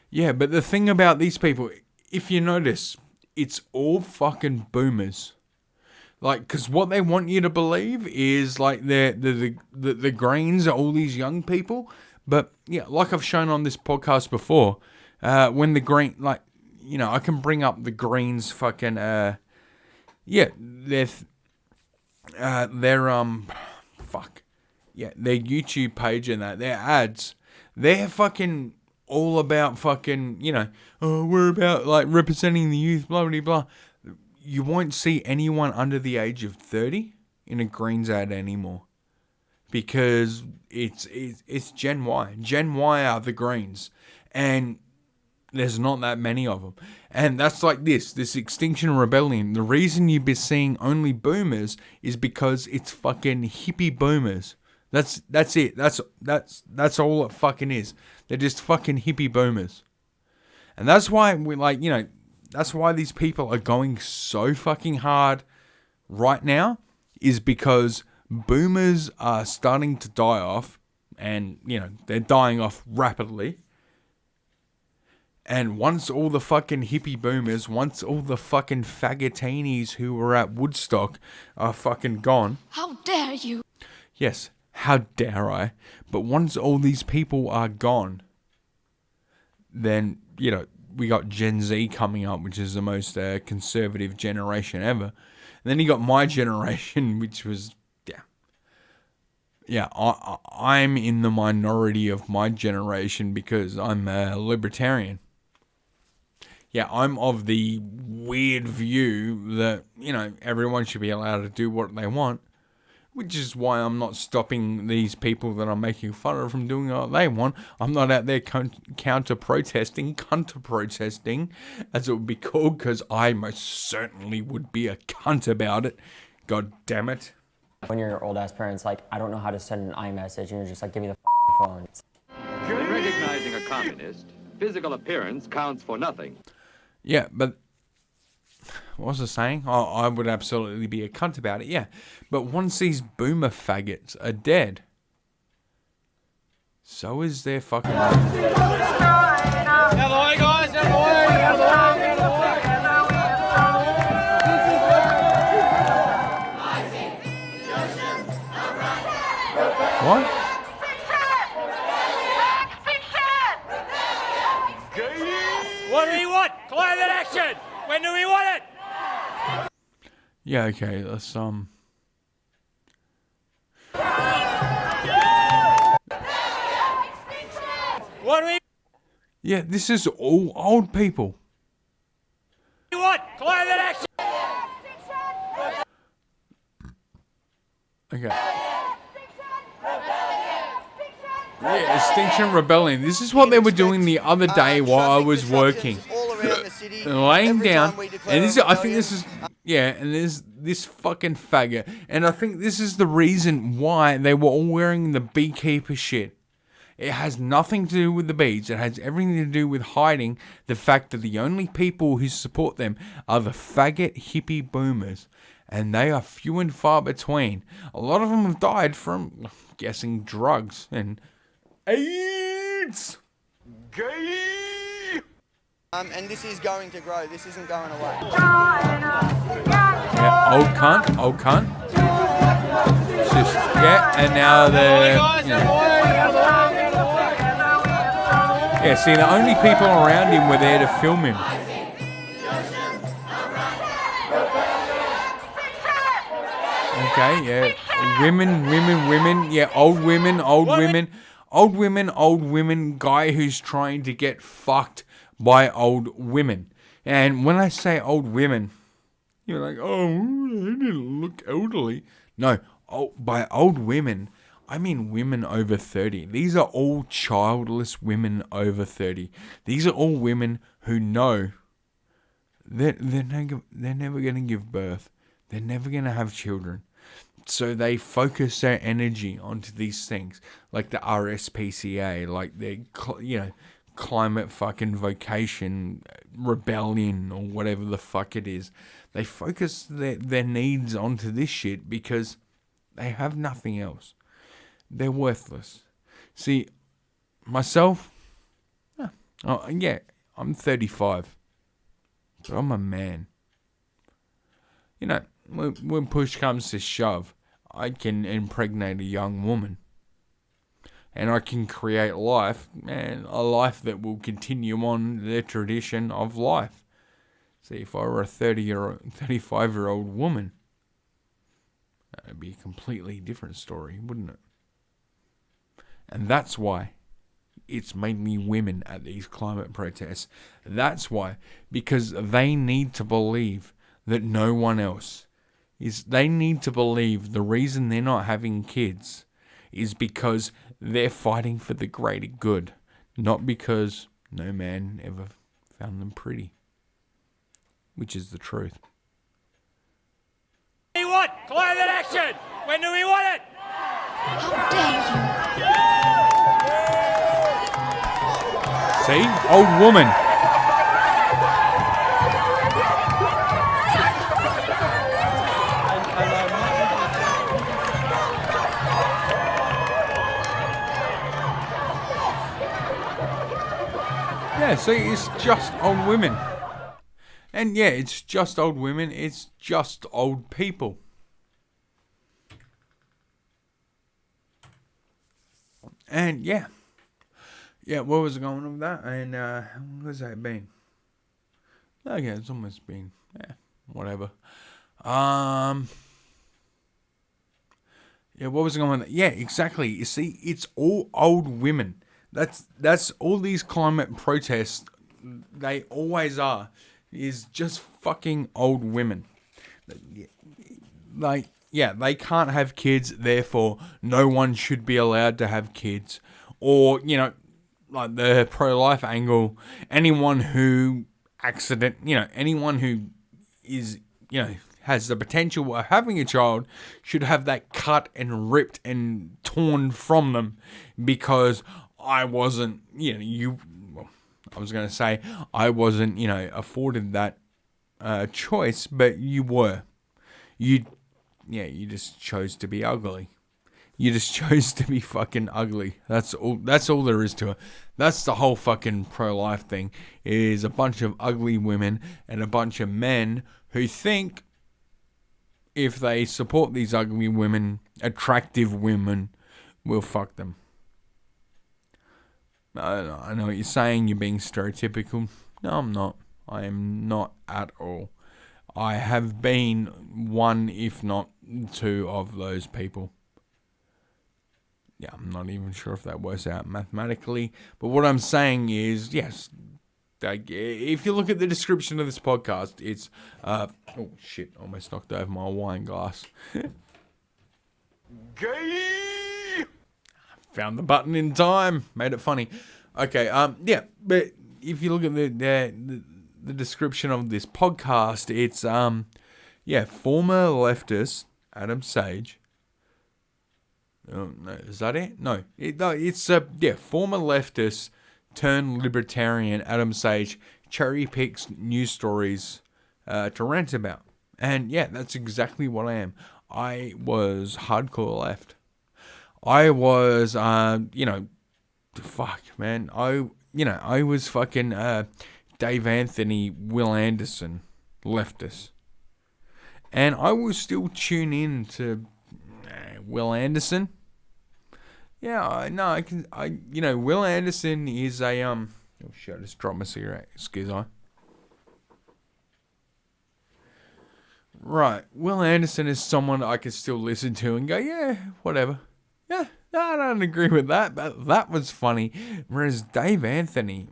Yeah, but the thing about these people, if you notice, it's all fucking boomers. Like, because what they want you to believe is, like, the Greens are all these young people. But, yeah, like I've shown on this podcast before, when the Green, like, I can bring up the Greens fucking, their YouTube page and that, their ads, they're fucking all about fucking, we're about, like, representing the youth, blah, blah, blah. You won't see anyone under the age of 30 in a Greens ad anymore. Because it's Gen Y. Gen Y are the Greens. And there's not that many of them. And that's like this Extinction Rebellion. The reason you've been seeing only boomers is because it's fucking hippie boomers. That's it. That's all it fucking is. They're just fucking hippie boomers. And that's why that's why these people are going so fucking hard right now, is because boomers are starting to die off, and, they're dying off rapidly. And once all the fucking hippie boomers, once all the fucking faggotinis who were at Woodstock are fucking gone. How dare you? Yes, how dare I? But once all these people are gone, then, you know, we got Gen Z coming up, which is the most conservative generation ever. And then you got my generation, which was, I'm in the minority of my generation because I'm a libertarian. Yeah, I'm of the weird view that, you know, everyone should be allowed to do what they want, which is why I'm not stopping these people that I'm making fun of from doing what they want. I'm not out there counter-protesting, as it would be called, because I most certainly would be a cunt about it. God damn it. When your old ass parents like, I don't know how to send an iMessage, and you're just like, give me the phone. In recognizing a communist, physical appearance counts for nothing. Yeah, but what was I saying? Oh, I would absolutely be a cunt about it, yeah. But once these boomer faggots are dead, so is their fucking... What? What do we want? Climate action! When do we want it? Yeah, okay, let's, What do we Yeah, this is all old people. want? Climate action! Okay. Yeah, Extinction Rebellion. This is what they were doing the other day while I was working. Laying down, and this, I think this is, yeah, and there's this fucking faggot, and I think this is the reason why they were all wearing the beekeeper shit. It has nothing to do with the bees. It has everything to do with hiding the fact that the only people who support them are the faggot hippie boomers, and they are few and far between. A lot of them have died from, I'm guessing, drugs and AIDS. And this is going to grow. This isn't going away. Yeah, old cunt. It's just, yeah, and now they're, you know. Yeah, see, the only people around him were there to film him. Okay, yeah, women, yeah, old women, guy who's trying to get fucked by old women. And when I say old women, you're like, oh, they didn't look elderly. No, by old women, I mean women over 30. These are all childless women over 30. These are all women who know that they're never going to give birth. They're never going to have children. So they focus their energy onto these things, like the RSPCA, like their, you know, climate fucking Vocation Rebellion or whatever the fuck it is. They focus their needs onto this shit because they have nothing else. They're worthless. See, myself, I'm 35, but I'm a man. You know, when push comes to shove, I can impregnate a young woman. And I can create life, and a life that will continue on the tradition of life. See, if I were a 35-year-old woman, that'd be a completely different story, wouldn't it? And that's why it's mainly women at these climate protests. That's why, because they need to believe that no one else is. They need to believe the reason they're not having kids is because they're fighting for the greater good, not because no man ever found them pretty, which is the truth. What do we want? Climate action! When do we want it? How dare you! See? Old woman. Yeah, see, it's just old women. And yeah, it's just old women, it's just old people. And yeah, what was going on with that? And what has that been? Okay, it's almost been whatever. Yeah, what was going on? Yeah, exactly. You see, it's all old women. That's all these climate protests. They always are. Is just fucking old women. Like, yeah, they can't have kids. Therefore, no one should be allowed to have kids. Or like the pro-life angle. Anyone who anyone who is has the potential of having a child should have that cut and ripped and torn from them because I wasn't, I was going to say I wasn't, afforded that choice, but you were. You just chose to be ugly. You just chose to be fucking ugly. That's all there is to it. That's the whole fucking pro-life thing, is a bunch of ugly women and a bunch of men who think if they support these ugly women, attractive women will fuck them. I know what you're saying. You're being stereotypical. No, I'm not. I am not at all. I have been one, if not two, of those people. Yeah, I'm not even sure if that works out mathematically. But what I'm saying is, yes, if you look at the description of this podcast, it's oh shit, almost knocked over my wine glass. Gay! Found the button in time, made it funny. Okay, yeah, but if you look at the description of this podcast, it's former leftist Adam Sage. Oh, no, is that it? No, it's former leftist turned libertarian Adam Sage cherry picks news stories to rant about. And yeah, that's exactly what I am. I was hardcore left. I was, fuck, man. I was fucking Dave Anthony, Will Anderson, leftist. And I will still tune in to Will Anderson. Yeah, Will Anderson is a, oh shit, I just dropped my cigarette, excuse me. Right, Will Anderson is someone I can still listen to and go, yeah, whatever. Yeah, no, I don't agree with that, but that was funny. Whereas Dave Anthony,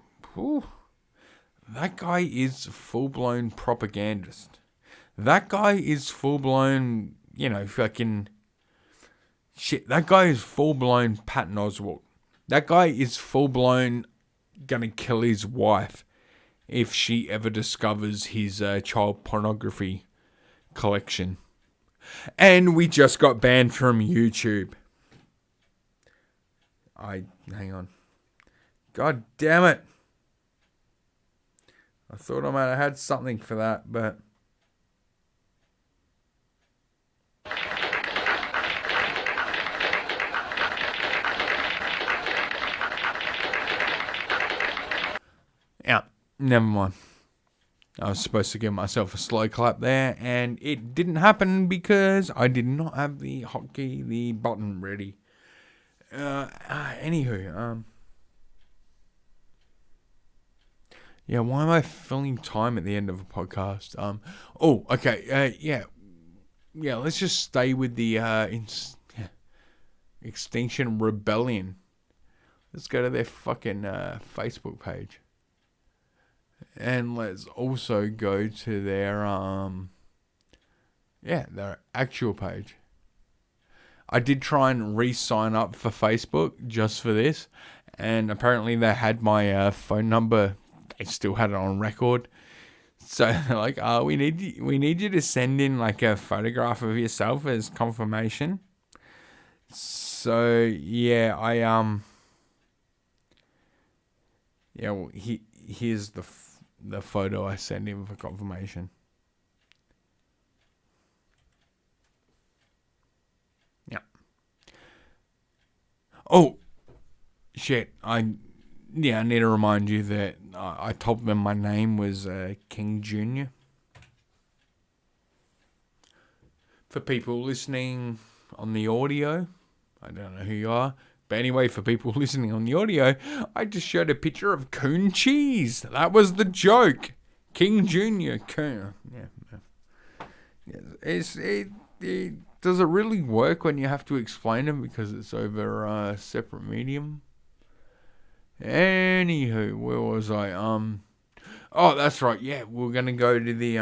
that guy is full-blown propagandist. That guy is full-blown, fucking... Shit, that guy is full-blown Patton Oswalt. That guy is full-blown gonna kill his wife if she ever discovers his child pornography collection. And we just got banned from YouTube. Hang on. God damn it. I thought I might have had something for that, but... Yeah, never mind. I was supposed to give myself a slow clap there, and it didn't happen because I did not have the hotkey, the button ready. Anywho, yeah, why am I filling time at the end of a podcast? Yeah, let's just stay with the Extinction Rebellion. Let's go to their fucking Facebook page. And let's also go to their their actual page. I did try and re-sign up for Facebook just for this, and apparently they had my phone number. They still had it on record. So they're like, we need you to send in like a photograph of yourself as confirmation. So yeah, here's the photo I sent him for confirmation. Yeah. Oh, shit. I need to remind you that I told them my name was King Jr. For people listening on the audio, I don't know who you are. But anyway, for people listening on the audio, I just showed a picture of Coon cheese. That was the joke. King Jr. Coon. Does it really work when you have to explain it because it's over a separate medium? Anywho, where was I? Oh, that's right. Yeah, we're gonna go to the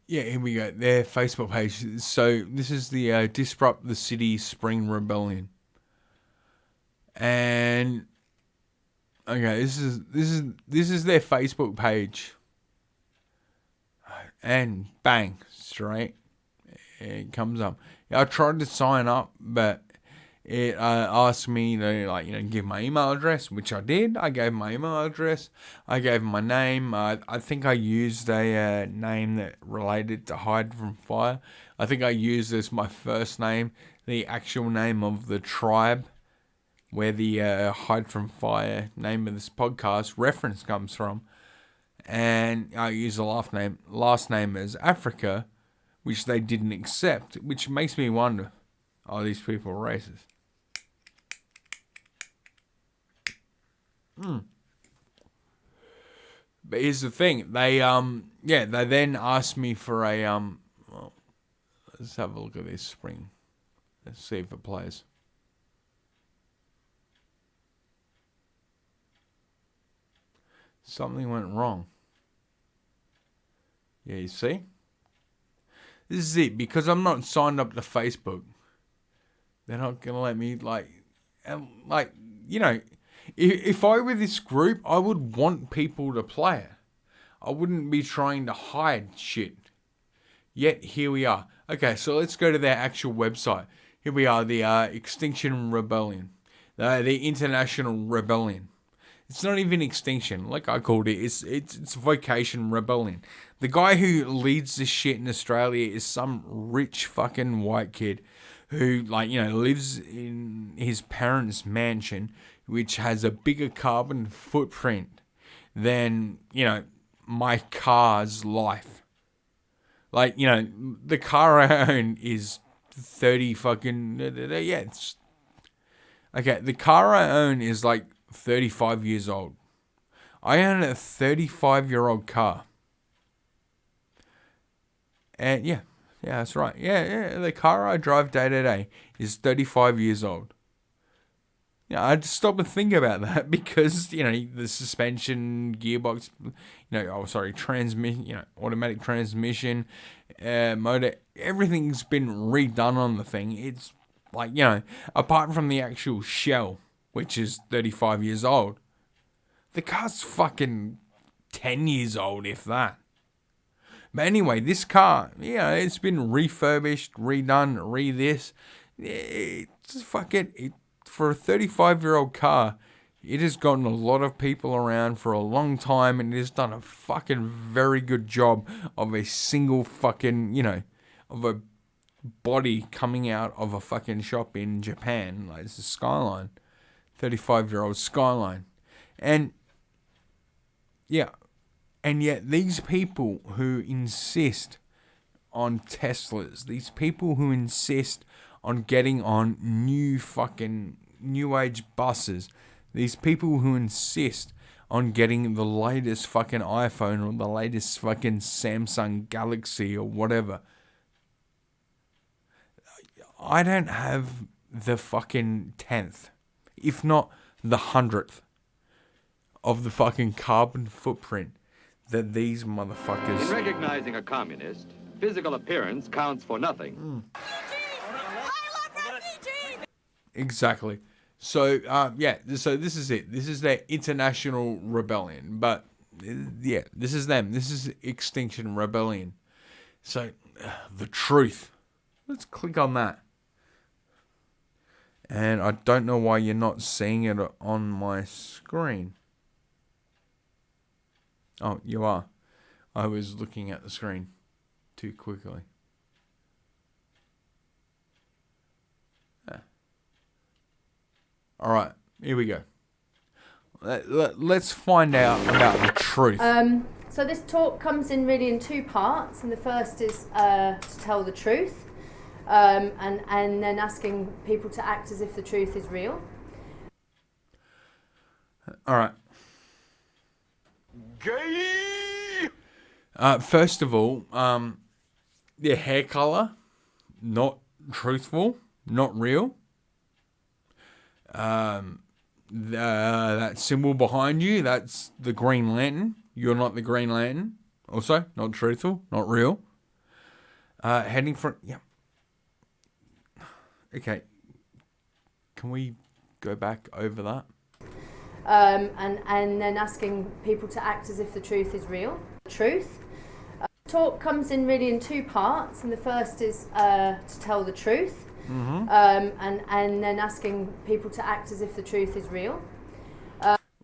Yeah, here we go. Their Facebook page. So this is the Disrupt the City Spring Rebellion. And okay, this is their Facebook page. And bang, straight it comes up. I tried to sign up, but it asked me to give my email address, which I did. I gave my email address. I gave my name. I think I used a name that related to Hide from Fire. I think I used as my first name the actual name of the tribe where the Hide from Fire name of this podcast reference comes from. And I used the last name as Africa, which they didn't accept, which makes me wonder, are these people racist? But here's the thing, they then asked me for a well, let's have a look at this spring. Let's see if it plays. Something went wrong. Yeah, you see? This is it, because I'm not signed up to Facebook. They're not gonna let me if I were this group, I would want people to play it. I wouldn't be trying to hide shit. Yet here we are. Okay, so let's go to their actual website. Here we are, the Extinction Rebellion, the International Rebellion. It's not even extinction, like I called it. It's Vocation Rebellion. The guy who leads this shit in Australia is some rich fucking white kid who, lives in his parents' mansion, which has a bigger carbon footprint than, my car's life. The car I own is 30 fucking... Yeah, it's... Okay, the car I own is 35 years old. I own a 35-year-old car. And yeah, that's right. Yeah, the car I drive day to day is 35 years old. Yeah, I just stop and think about that because, the suspension, gearbox, transmission, automatic transmission, motor, everything's been redone on the thing. It's apart from the actual shell, which is 35 years old, the car's fucking 10 years old, if that. But anyway, this car, it's been refurbished, redone, this. It's fucking... For a 35-year-old car, it has gotten a lot of people around for a long time, and it has done a fucking very good job of a single fucking, of a body coming out of a fucking shop in Japan. It's a Skyline. 35-year-old Skyline. And, yeah. And yet, these people who insist on Teslas, these people who insist on getting on new age buses, these people who insist on getting the latest fucking iPhone or the latest fucking Samsung Galaxy or whatever. I don't have the fucking 10th, if not the 100th of the fucking carbon footprint that these motherfuckers... In recognizing a communist, physical appearance counts for nothing. Exactly. So, so this is it. This is their International Rebellion. But, yeah, this is them. This is Extinction Rebellion. So, the truth. Let's click on that. And I don't know why you're not seeing it on my screen. Oh, you are. I was looking at the screen too quickly. All right, here we go. Let's find out about the truth. So this talk comes in really in two parts, and the first is to tell the truth, and then asking people to act as if the truth is real. All right. Gay! First of all, their hair color, not truthful, not real. That symbol behind you, that's the Green Lantern. You're not the Green Lantern. Also, not truthful, not real. Heading for... Yeah. Okay. Can we go back over that? And then asking people to act as if the truth is real. Truth. Talk comes in really in two parts, and the first is to tell the truth, and then asking people to act as if the truth is real.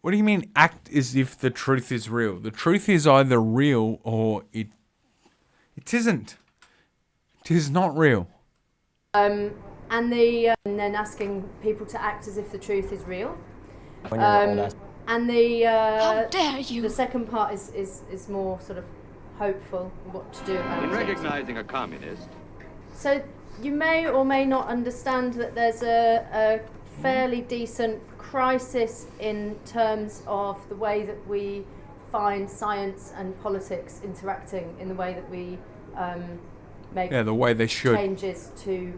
What do you mean act as if the truth is real? The truth is either real or it isn't. It is not real. And then asking people to act as if the truth is real. And How dare you? The second part is more sort of hopeful, what to do about it. In recognizing a communist, So you may or may not understand that there's a fairly decent crisis in terms of the way that we find science and politics interacting in the way that we make the way they should. changes to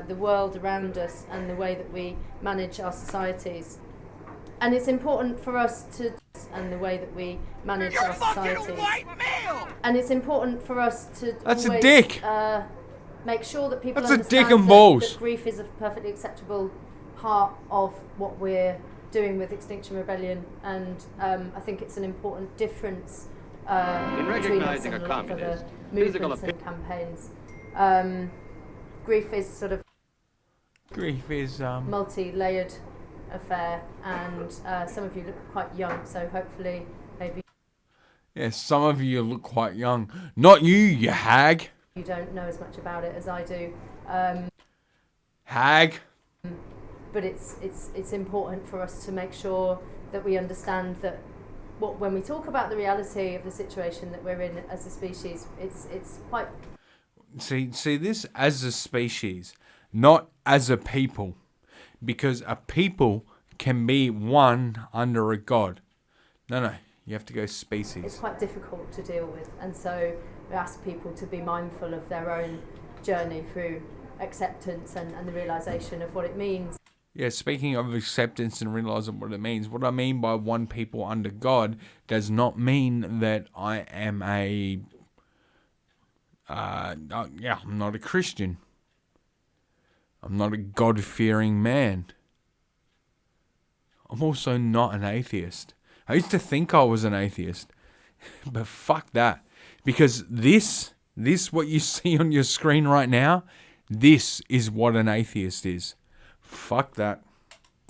the world around us and the way that we manage our societies. And it's important for us to, and the way that we manage our societies. And it's important for us to That's always, a dick. Make sure that people That's a understand dick and that, balls. that grief is a perfectly acceptable part of what we're doing with Extinction Rebellion, and I think it's an important difference between us and a lot of other movements and campaigns. Grief is sort of multi-layered affair, and some of you look quite young, so hopefully maybe Some of you look quite young. Not you, you hag. you don't know as much about it as I do. Hag. But it's important for us to make sure that we understand that when we talk about the reality of the situation that we're in as a species, it's quite... See this as a species, not as a people. Because a people can be one under a god. No, you have to go species. It's quite difficult to deal with, and so we ask people to be mindful of their own journey through acceptance and the realisation of what it means. Yeah, speaking of acceptance and realising what it means, what I mean by one people under God does not mean that I am I'm not a Christian. I'm not a God-fearing man. I'm also not an atheist. I used to think I was an atheist, but fuck that. Because this what you see on your screen right now, this is what an atheist is. Fuck that.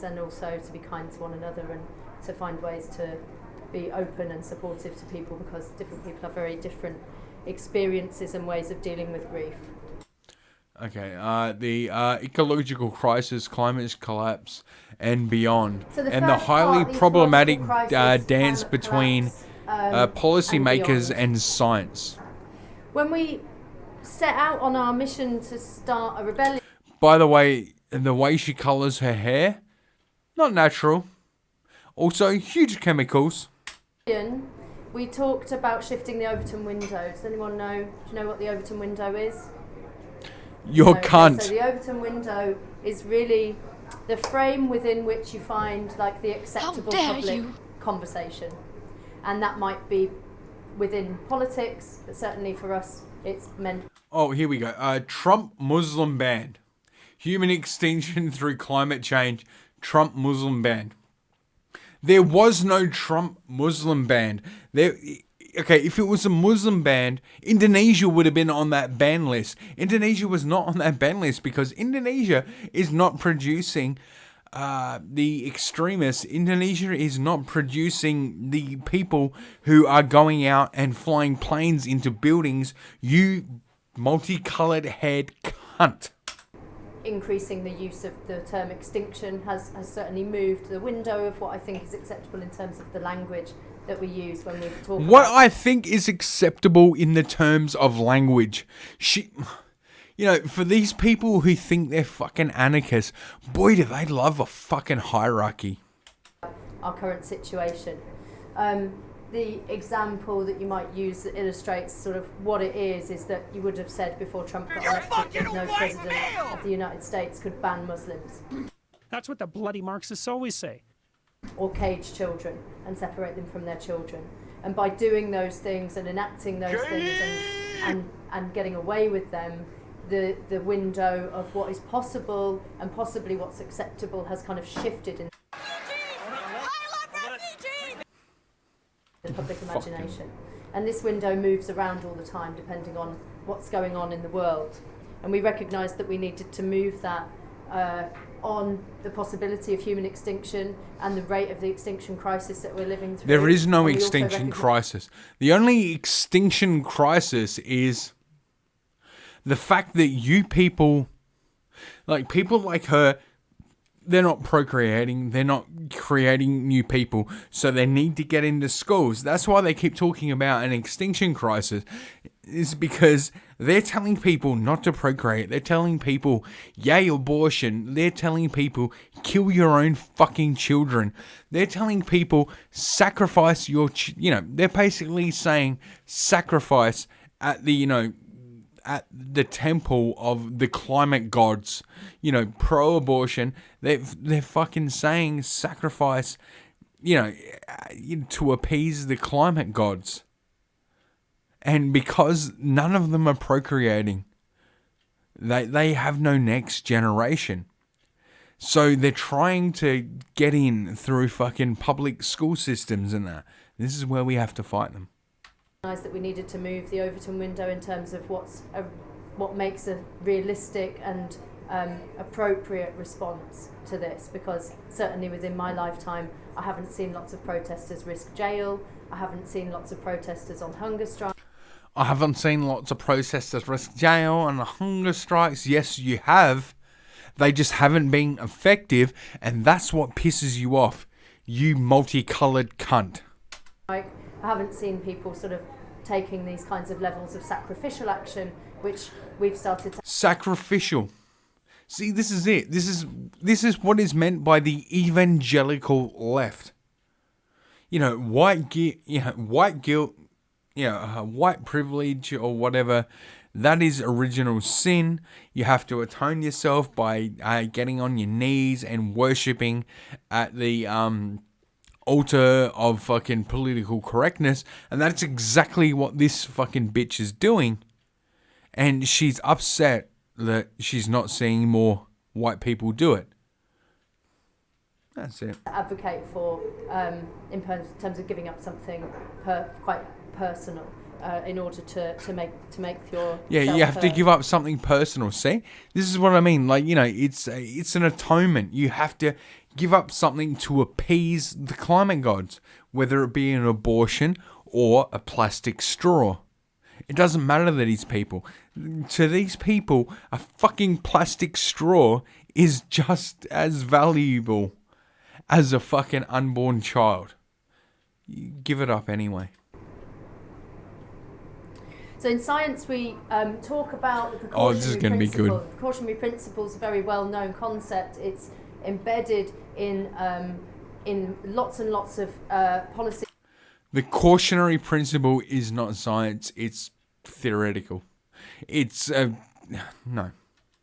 And also to be kind to one another and to find ways to be open and supportive to people, because different people have very different experiences and ways of dealing with grief. Okay, the ecological crisis, climate collapse, and beyond, So and the highly problematic dance between policymakers and science. When we set out on our mission to start a rebellion... By the way she colours her hair, not natural. Also, huge chemicals. We talked about shifting the Overton window. Does anyone know? Do you know what the Overton window is? Your cunt. So the Overton window is really the frame within which you find like the acceptable public conversation, and that might be within politics, but certainly for us, it's meant. Oh, here we go. Trump Muslim ban, human extinction through climate change. Trump Muslim ban. There was no Trump Muslim ban. Okay, if it was a Muslim ban, Indonesia would have been on that ban list. Indonesia was not on that ban list because Indonesia is not producing the extremists. Indonesia is not producing the people who are going out and flying planes into buildings. You multicolored head cunt. Increasing the use of the term extinction has certainly moved the window of what I think is acceptable in terms of the language that we use when we talk What about... I think is acceptable in the terms of language. You know, for these people who think they're fucking anarchists, boy, do they love a fucking hierarchy. Our current situation. The example that you might use that illustrates sort of what it is that you would have said before Trump got elected that no president of the United States could ban Muslims. That's what the bloody Marxists always say. Or cage children and separate them from their children. And by doing those things and enacting those things and getting away with them, the window of what is possible and possibly what's acceptable has kind of shifted in the public imagination. And this window moves around all the time depending on what's going on in the world. And we recognised that we needed to move that on the possibility of human extinction and the rate of the extinction crisis that we're living through. There is no extinction crisis. The only extinction crisis is the fact that you people, like people like her, they're not procreating, they're not creating new people, so they need to get into schools. That's why they keep talking about an extinction crisis, is because they're telling people not to procreate. They're telling people, yay, abortion. They're telling people, kill your own fucking children. They're telling people, sacrifice your, they're basically saying sacrifice at the, at the temple of the climate gods, pro-abortion. They're fucking saying sacrifice, to appease the climate gods. And because none of them are procreating, they have no next generation. So they're trying to get in through fucking public school systems and that. This is where we have to fight them. That we needed to move the Overton window in terms of what makes a realistic and appropriate response to this, because certainly within my lifetime I haven't seen lots of protesters risk jail. I haven't seen lots of protesters on hunger strikes. I haven't seen lots of protesters risk jail and hunger strikes. Yes, you have. They just haven't been effective, and that's what pisses you off, you multicoloured cunt. I haven't seen people sort of taking these kinds of levels of sacrificial action, which we've started to... Sacrificial. See, this is it. This is what is meant by the evangelical left. White guilt, white privilege or whatever. That is original sin. You have to atone yourself by getting on your knees and worshipping at the altar of fucking political correctness, and that's exactly what this fucking bitch is doing. And she's upset that she's not seeing more white people do it. That's it. Advocate for in terms of giving up something quite personal in order to make your you have to give up something personal. See, this is what I mean. Like, it's an atonement. You have to give up something to appease the climate gods, whether it be an abortion or a plastic straw. It doesn't matter to these people. To these people, a fucking plastic straw is just as valuable as a fucking unborn child. You give it up anyway. So in science, we talk about the precautionary this is going to be good. The precautionary principle is a very well-known concept. It's embedded in lots and lots of policy. The cautionary principle is not science, it's theoretical. It's, no.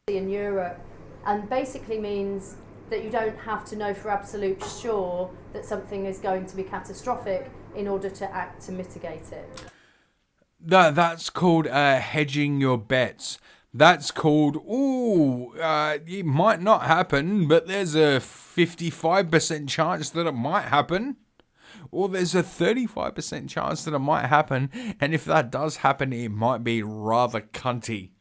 In Europe, and basically means that you don't have to know for absolute sure that something is going to be catastrophic in order to act to mitigate it. That's called hedging your bets. That's called, it might not happen, but there's a 55% chance that it might happen. Or there's a 35% chance that it might happen, and if that does happen, it might be rather cunty.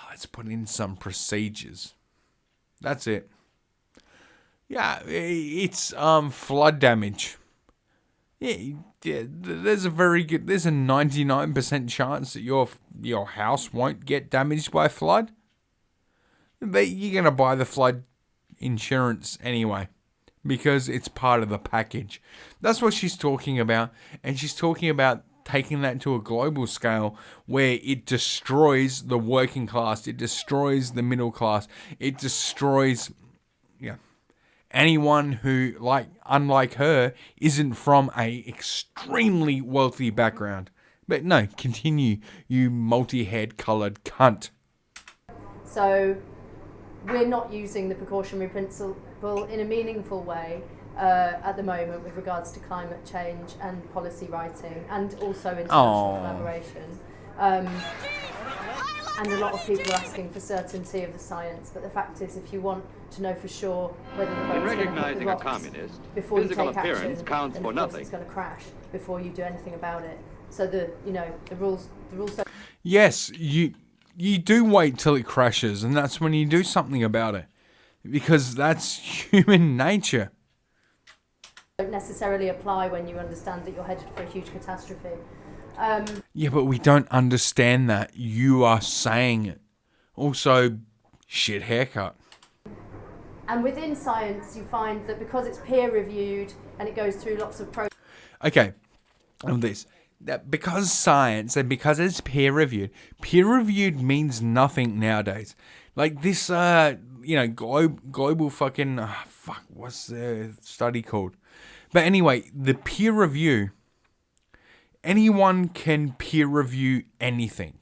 Let's put in some procedures. That's it. Yeah, it's flood damage. Yeah, there's a 99% chance that your house won't get damaged by flood. But you're gonna buy the flood insurance anyway, because it's part of the package. That's what she's talking about. And she's talking about taking that to a global scale where it destroys the working class. It destroys the middle class. It destroys anyone who, unlike her, isn't from a extremely wealthy background. But no, continue, you multi-head coloured cunt. So we're not using the precautionary principle in a meaningful way at the moment with regards to climate change and policy writing and also international collaboration. And a lot of people are asking for certainty of the science, but the fact is, if you want to know for sure whether the boat's going to hit the rocks before you take action, counts then for of course nothing. it's going to crash before you do anything about it. So the rules don't. Yes, you do wait till it crashes, and that's when you do something about it, because that's human nature. Don't necessarily apply when you understand that you're headed for a huge catastrophe. Yeah, but we don't understand that. You are saying it. Also, shit haircut. And within science, you find that because it's peer-reviewed and it goes through lots of Okay, of this. That because science and because it's peer-reviewed means nothing nowadays. Like this, global fucking... what's the study called? But anyway, the peer review... Anyone can peer review anything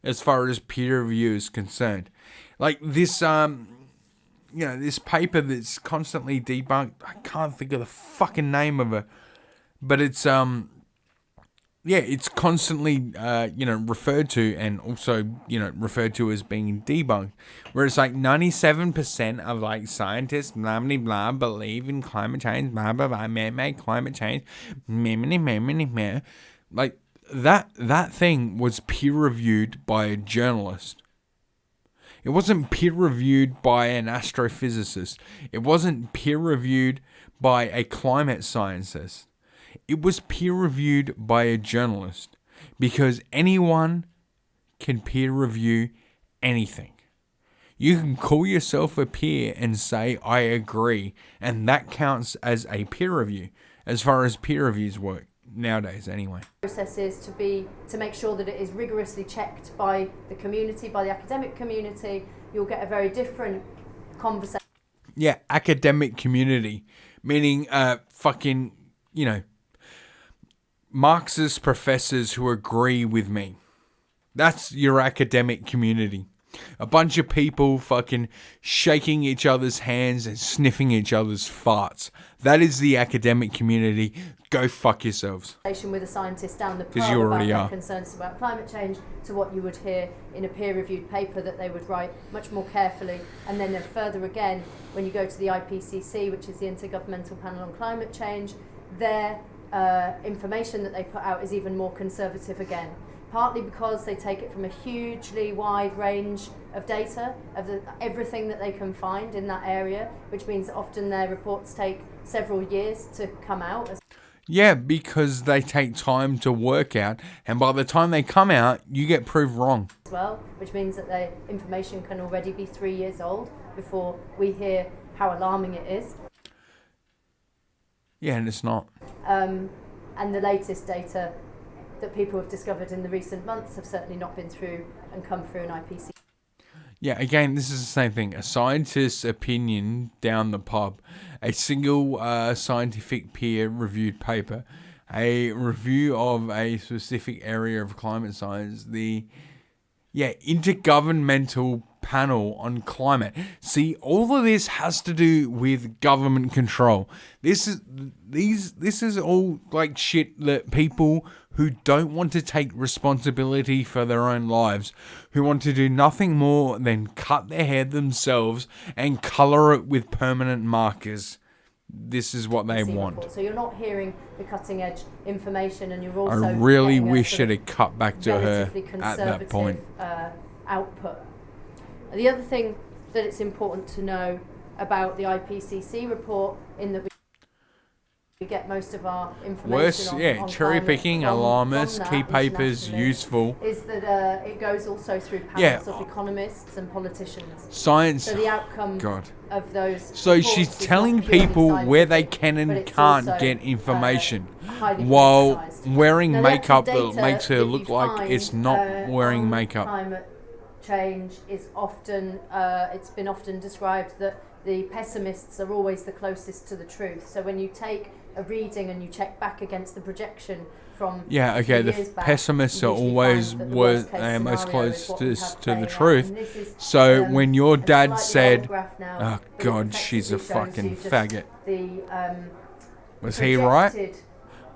as far as peer review is concerned. Like this, this paper that's constantly debunked. I can't think of the fucking name of it, but it's it's constantly referred to and also referred to as being debunked. Where it's like 97% of like scientists blah blah blah believe in climate change, blah blah blah, man-made climate change, like that thing was peer reviewed by a journalist. It wasn't peer reviewed by an astrophysicist. It wasn't peer reviewed by a climate scientist. It was peer reviewed by a journalist, because anyone can peer review anything. You can call yourself a peer and say, I agree, and that counts as a peer review, as far as peer reviews work, nowadays anyway. Processes to make sure that it is rigorously checked by the community, by the academic community. You'll get a very different conversation. Yeah, academic community, meaning Marxist professors who agree with me. That's your academic community. A bunch of people fucking shaking each other's hands and sniffing each other's farts. That is the academic community. Go fuck yourselves. With a scientist down the pub you already about are. their concerns about climate change to what you would hear in a peer-reviewed paper that they would write much more carefully. And then further again, when you go to the IPCC, which is the Intergovernmental Panel on Climate Change, their information that they put out is even more conservative again. Partly because they take it from a hugely wide range of data, of everything that they can find in that area, which means often their reports take several years to come out. Yeah, because they take time to work out, and by the time they come out, you get proved wrong. As well, which means that their information can already be 3 years old before we hear how alarming it is. Yeah, and it's not. And the latest data that people have discovered in the recent months have certainly not been through and come through an IPCC. Yeah, again, this is the same thing. A scientist's opinion down the pub, a single scientific peer-reviewed paper, a review of a specific area of climate science, the Intergovernmental Panel on Climate. See, all of this has to do with government control. This is all like shit that people who don't want to take responsibility for their own lives, who want to do nothing more than cut their hair themselves and colour it with permanent markers. This is what they want. So you're not hearing the cutting edge information, and you're also I really getting wish it had cut back to her at that point. Output. The other thing that it's important to know about the IPCC report in that We get most of our information Worse, on cherry climate picking, from alarmist, that key papers, internationally, useful. is that it goes also through panels of economists and politicians. Science. So the outcome God. of those. So she's reports is telling not purely people where they scientific, can but and it's can't also, get information, highly while politicised. wearing Now, the actual makeup that data makes her that look you like find, it's not wearing on makeup. Climate change is often, it's been often described that the pessimists are always the closest to the truth. So when you take a reading and you check back against the projection from The pessimists are always most closest to the truth. So when your dad said, "Oh God, she's a fucking faggot," was he right?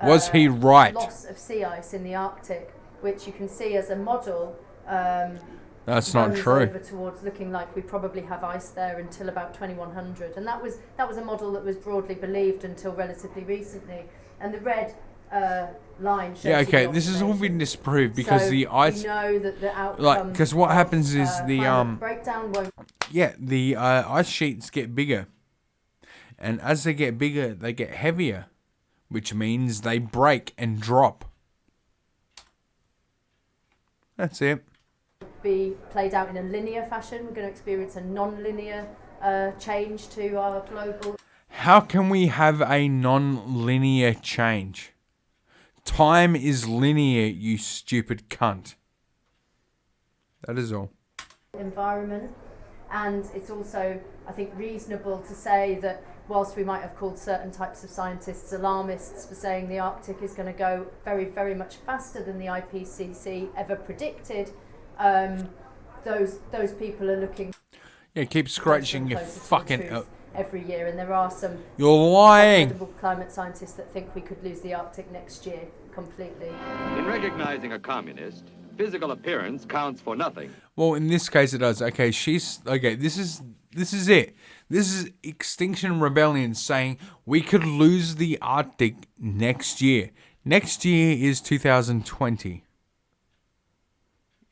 Was he right? Loss of sea ice in the Arctic, which you can see as a model. That's not runs true. Over towards looking like we probably have ice there until about 2100, and that was a model that was broadly believed until relatively recently. And the red line shows this has all been disproved because the ice. We know that the outcome Because what happens is the breakdown won't. The ice sheets get bigger, and as they get bigger, they get heavier, which means they break and drop. That's it. Be played out in a linear fashion. We're going to experience a non-linear change to our global. How can we have a non-linear change? Time is linear, you stupid cunt. That is all. Environment, and it's also, I think, reasonable to say that whilst we might have called certain types of scientists alarmists for saying the Arctic is going to go very, very much faster than the IPCC ever predicted, those people are looking. Yeah, keep scratching your fucking. Every year, and there are some. You're lying. Credible climate scientists that think we could lose the Arctic next year completely. In recognizing a communist, physical appearance counts for nothing. Well, in this case, it does. Okay, This is it. This is Extinction Rebellion saying we could lose the Arctic next year. Next year is 2020.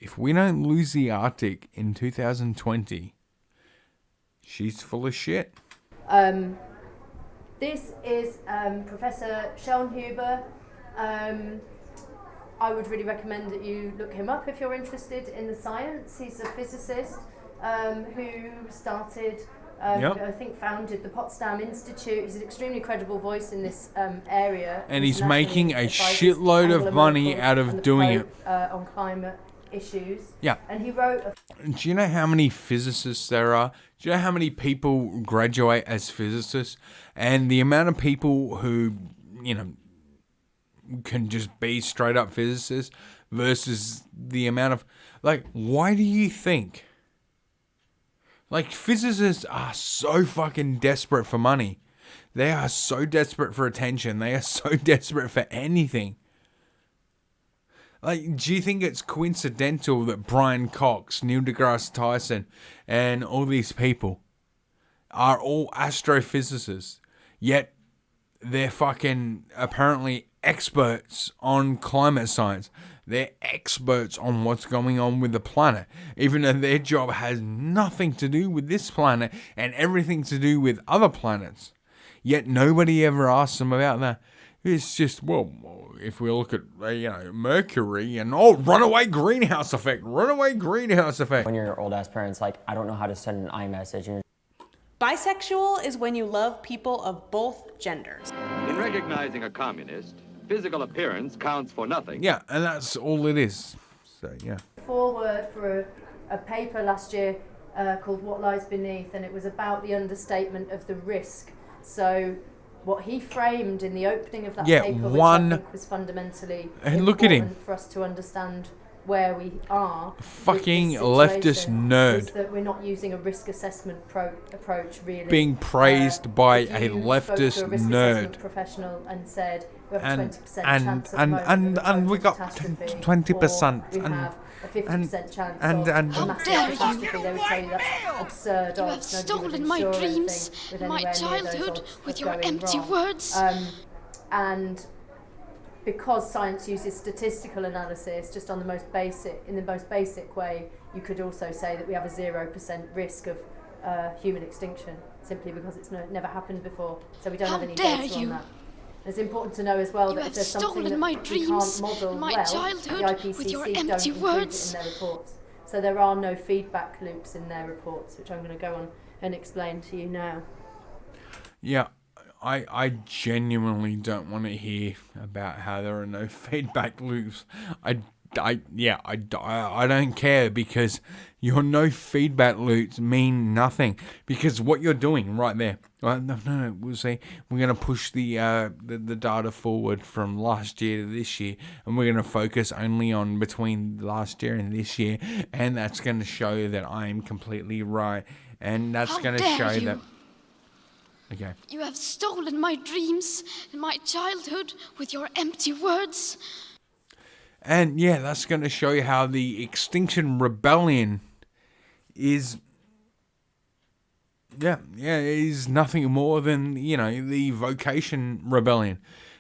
If we don't lose the Arctic in 2020, she's full of shit. This is Professor Schellnhuber. I would really recommend that you look him up if you're interested in the science. He's a physicist who started, I think founded the Potsdam Institute. He's an extremely credible voice in this area. And he's making a shitload of money out of doing it. On climate issues. Yeah. And he wrote Do you know how many physicists there are? Do you know how many people graduate as physicists? And the amount of people who, can just be straight up physicists versus the amount of, why do you think? Physicists are so fucking desperate for money. They are so desperate for attention. They are so desperate for anything. Do you think it's coincidental that Brian Cox, Neil deGrasse Tyson, and all these people are all astrophysicists, yet they're fucking apparently experts on climate science? They're experts on what's going on with the planet, even though their job has nothing to do with this planet and everything to do with other planets. Yet nobody ever asks them about that. It's just, if we look at, Mercury and, runaway greenhouse effect. When your old ass parents, I don't know how to send an iMessage. Bisexual is when you love people of both genders. In recognizing a communist, physical appearance counts for nothing. Yeah, and that's all it is. So, yeah. Forward for a paper last year called What Lies Beneath, and it was about the understatement of the risk. So what he framed in the opening of that paper, which I think was fundamentally important for us to understand where we are. Fucking leftist nerd. Is that we're not using a risk assessment approach, really. Being praised by a leftist spoke to a risk nerd. assessment professional and said we have a 20% chance and we got 20%. We have a 50% chance of a massive catastrophe. They would tell you that's absurd. You have stolen my dreams and my childhood with your empty words. And because science uses statistical analysis just on the most basic way, you could also say that we have a 0% risk of human extinction simply because it's never happened before. So we don't have any data on that. It's important to know as well You that have if there's something stolen that my we dreams can't model and my well, childhood the IPCC with your don't empty include words. it in their reports. So there are no feedback loops in their reports, which I'm going to go on and explain to you now. Yeah, I genuinely don't want to hear about how there are no feedback loops. I don't care, because your no feedback loops mean nothing, because what you're doing right there. Well, no, we'll see. We're gonna push the data forward from last year to this year, and we're gonna focus only on between last year and this year, and that's gonna show that I am completely right, and that's gonna show that. Okay. You have stolen my dreams and my childhood with your empty words. And yeah, that's going to show you how the Extinction Rebellion is, is nothing more than, the Vocation Rebellion.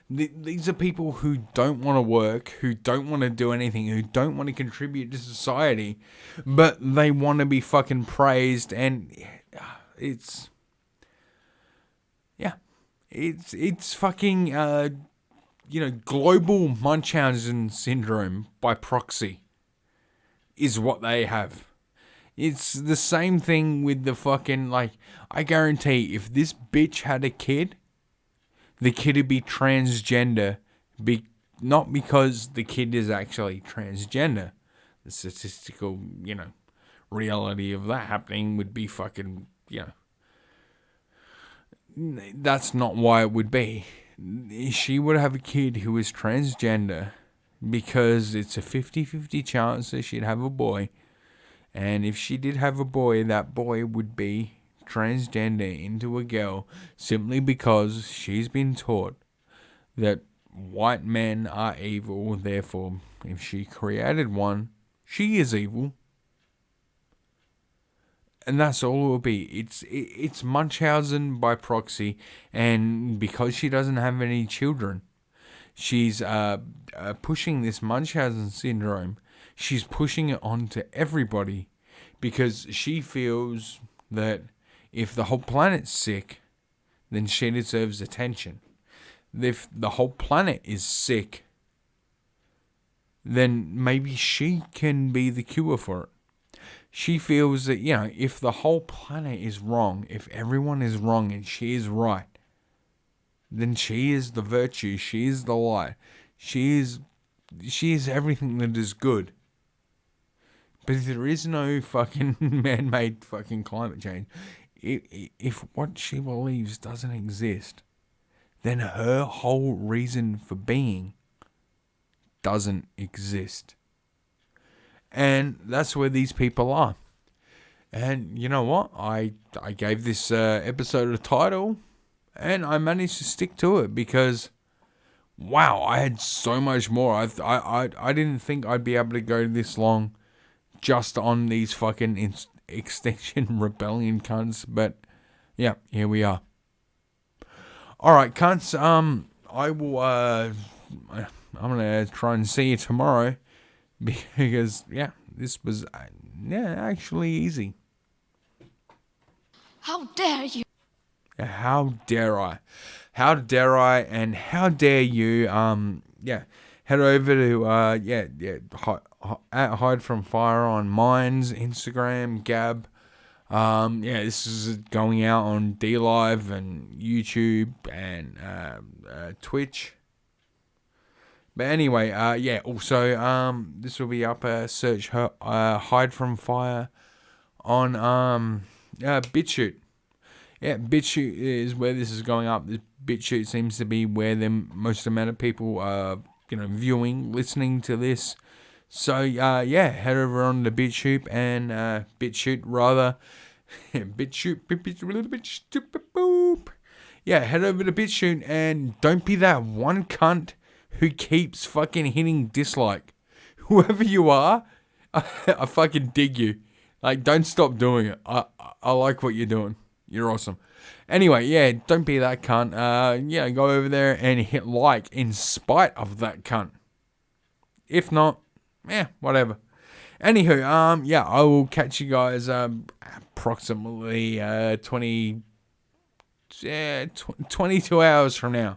These are people who don't want to work, who don't want to do anything, who don't want to contribute to society, but they want to be fucking praised, and it's fucking, global Munchausen syndrome by proxy is what they have. It's the same thing with the fucking, I guarantee if this bitch had a kid, the kid would be transgender, not because the kid is actually transgender. The statistical, reality of that happening would be fucking, that's not why it would be. She would have a kid who is transgender because it's a 50-50 chance that she'd have a boy. And if she did have a boy, that boy would be transgender into a girl simply because she's been taught that white men are evil. Therefore, if she created one, she is evil. And that's all it will be. It's Munchausen by proxy, and because she doesn't have any children, she's pushing this Munchausen syndrome. She's pushing it on to everybody because she feels that if the whole planet's sick, then she deserves attention. If the whole planet is sick, then maybe she can be the cure for it. She feels that, if the whole planet is wrong, if everyone is wrong and she is right, then she is the virtue, she is the light, she is everything that is good. But if there is no fucking man-made fucking climate change, if what she believes doesn't exist, then her whole reason for being doesn't exist. And that's where these people are. And you know what? I gave this episode a title, and I managed to stick to it because, wow, I had so much more. I didn't think I'd be able to go this long just on these fucking Extinction Rebellion cunts. But yeah, here we are. All right, cunts. I will. I'm gonna try and see you tomorrow. Because, this was, actually easy. How dare you? How dare I? How dare I, and how dare you, head over to, at Hide From Fire on Minds, Instagram, Gab. This is going out on DLive and YouTube and Twitch. But anyway, also, this will be up, search Hide From Fire on, BitChute. Yeah, BitChute is where this is going up. BitChute seems to be where the most amount of people are, viewing, listening to this. So, head over on to BitChute and, BitChute rather. BitChute, boop. Yeah, head over to BitChute and don't be that one cunt who keeps fucking hitting dislike. Whoever you are, I fucking dig you. Don't stop doing it. I like what you're doing. You're awesome. Anyway, don't be that cunt. Go over there and hit like in spite of that cunt. If not, whatever. Anywho, I will catch you guys approximately 22 hours from now.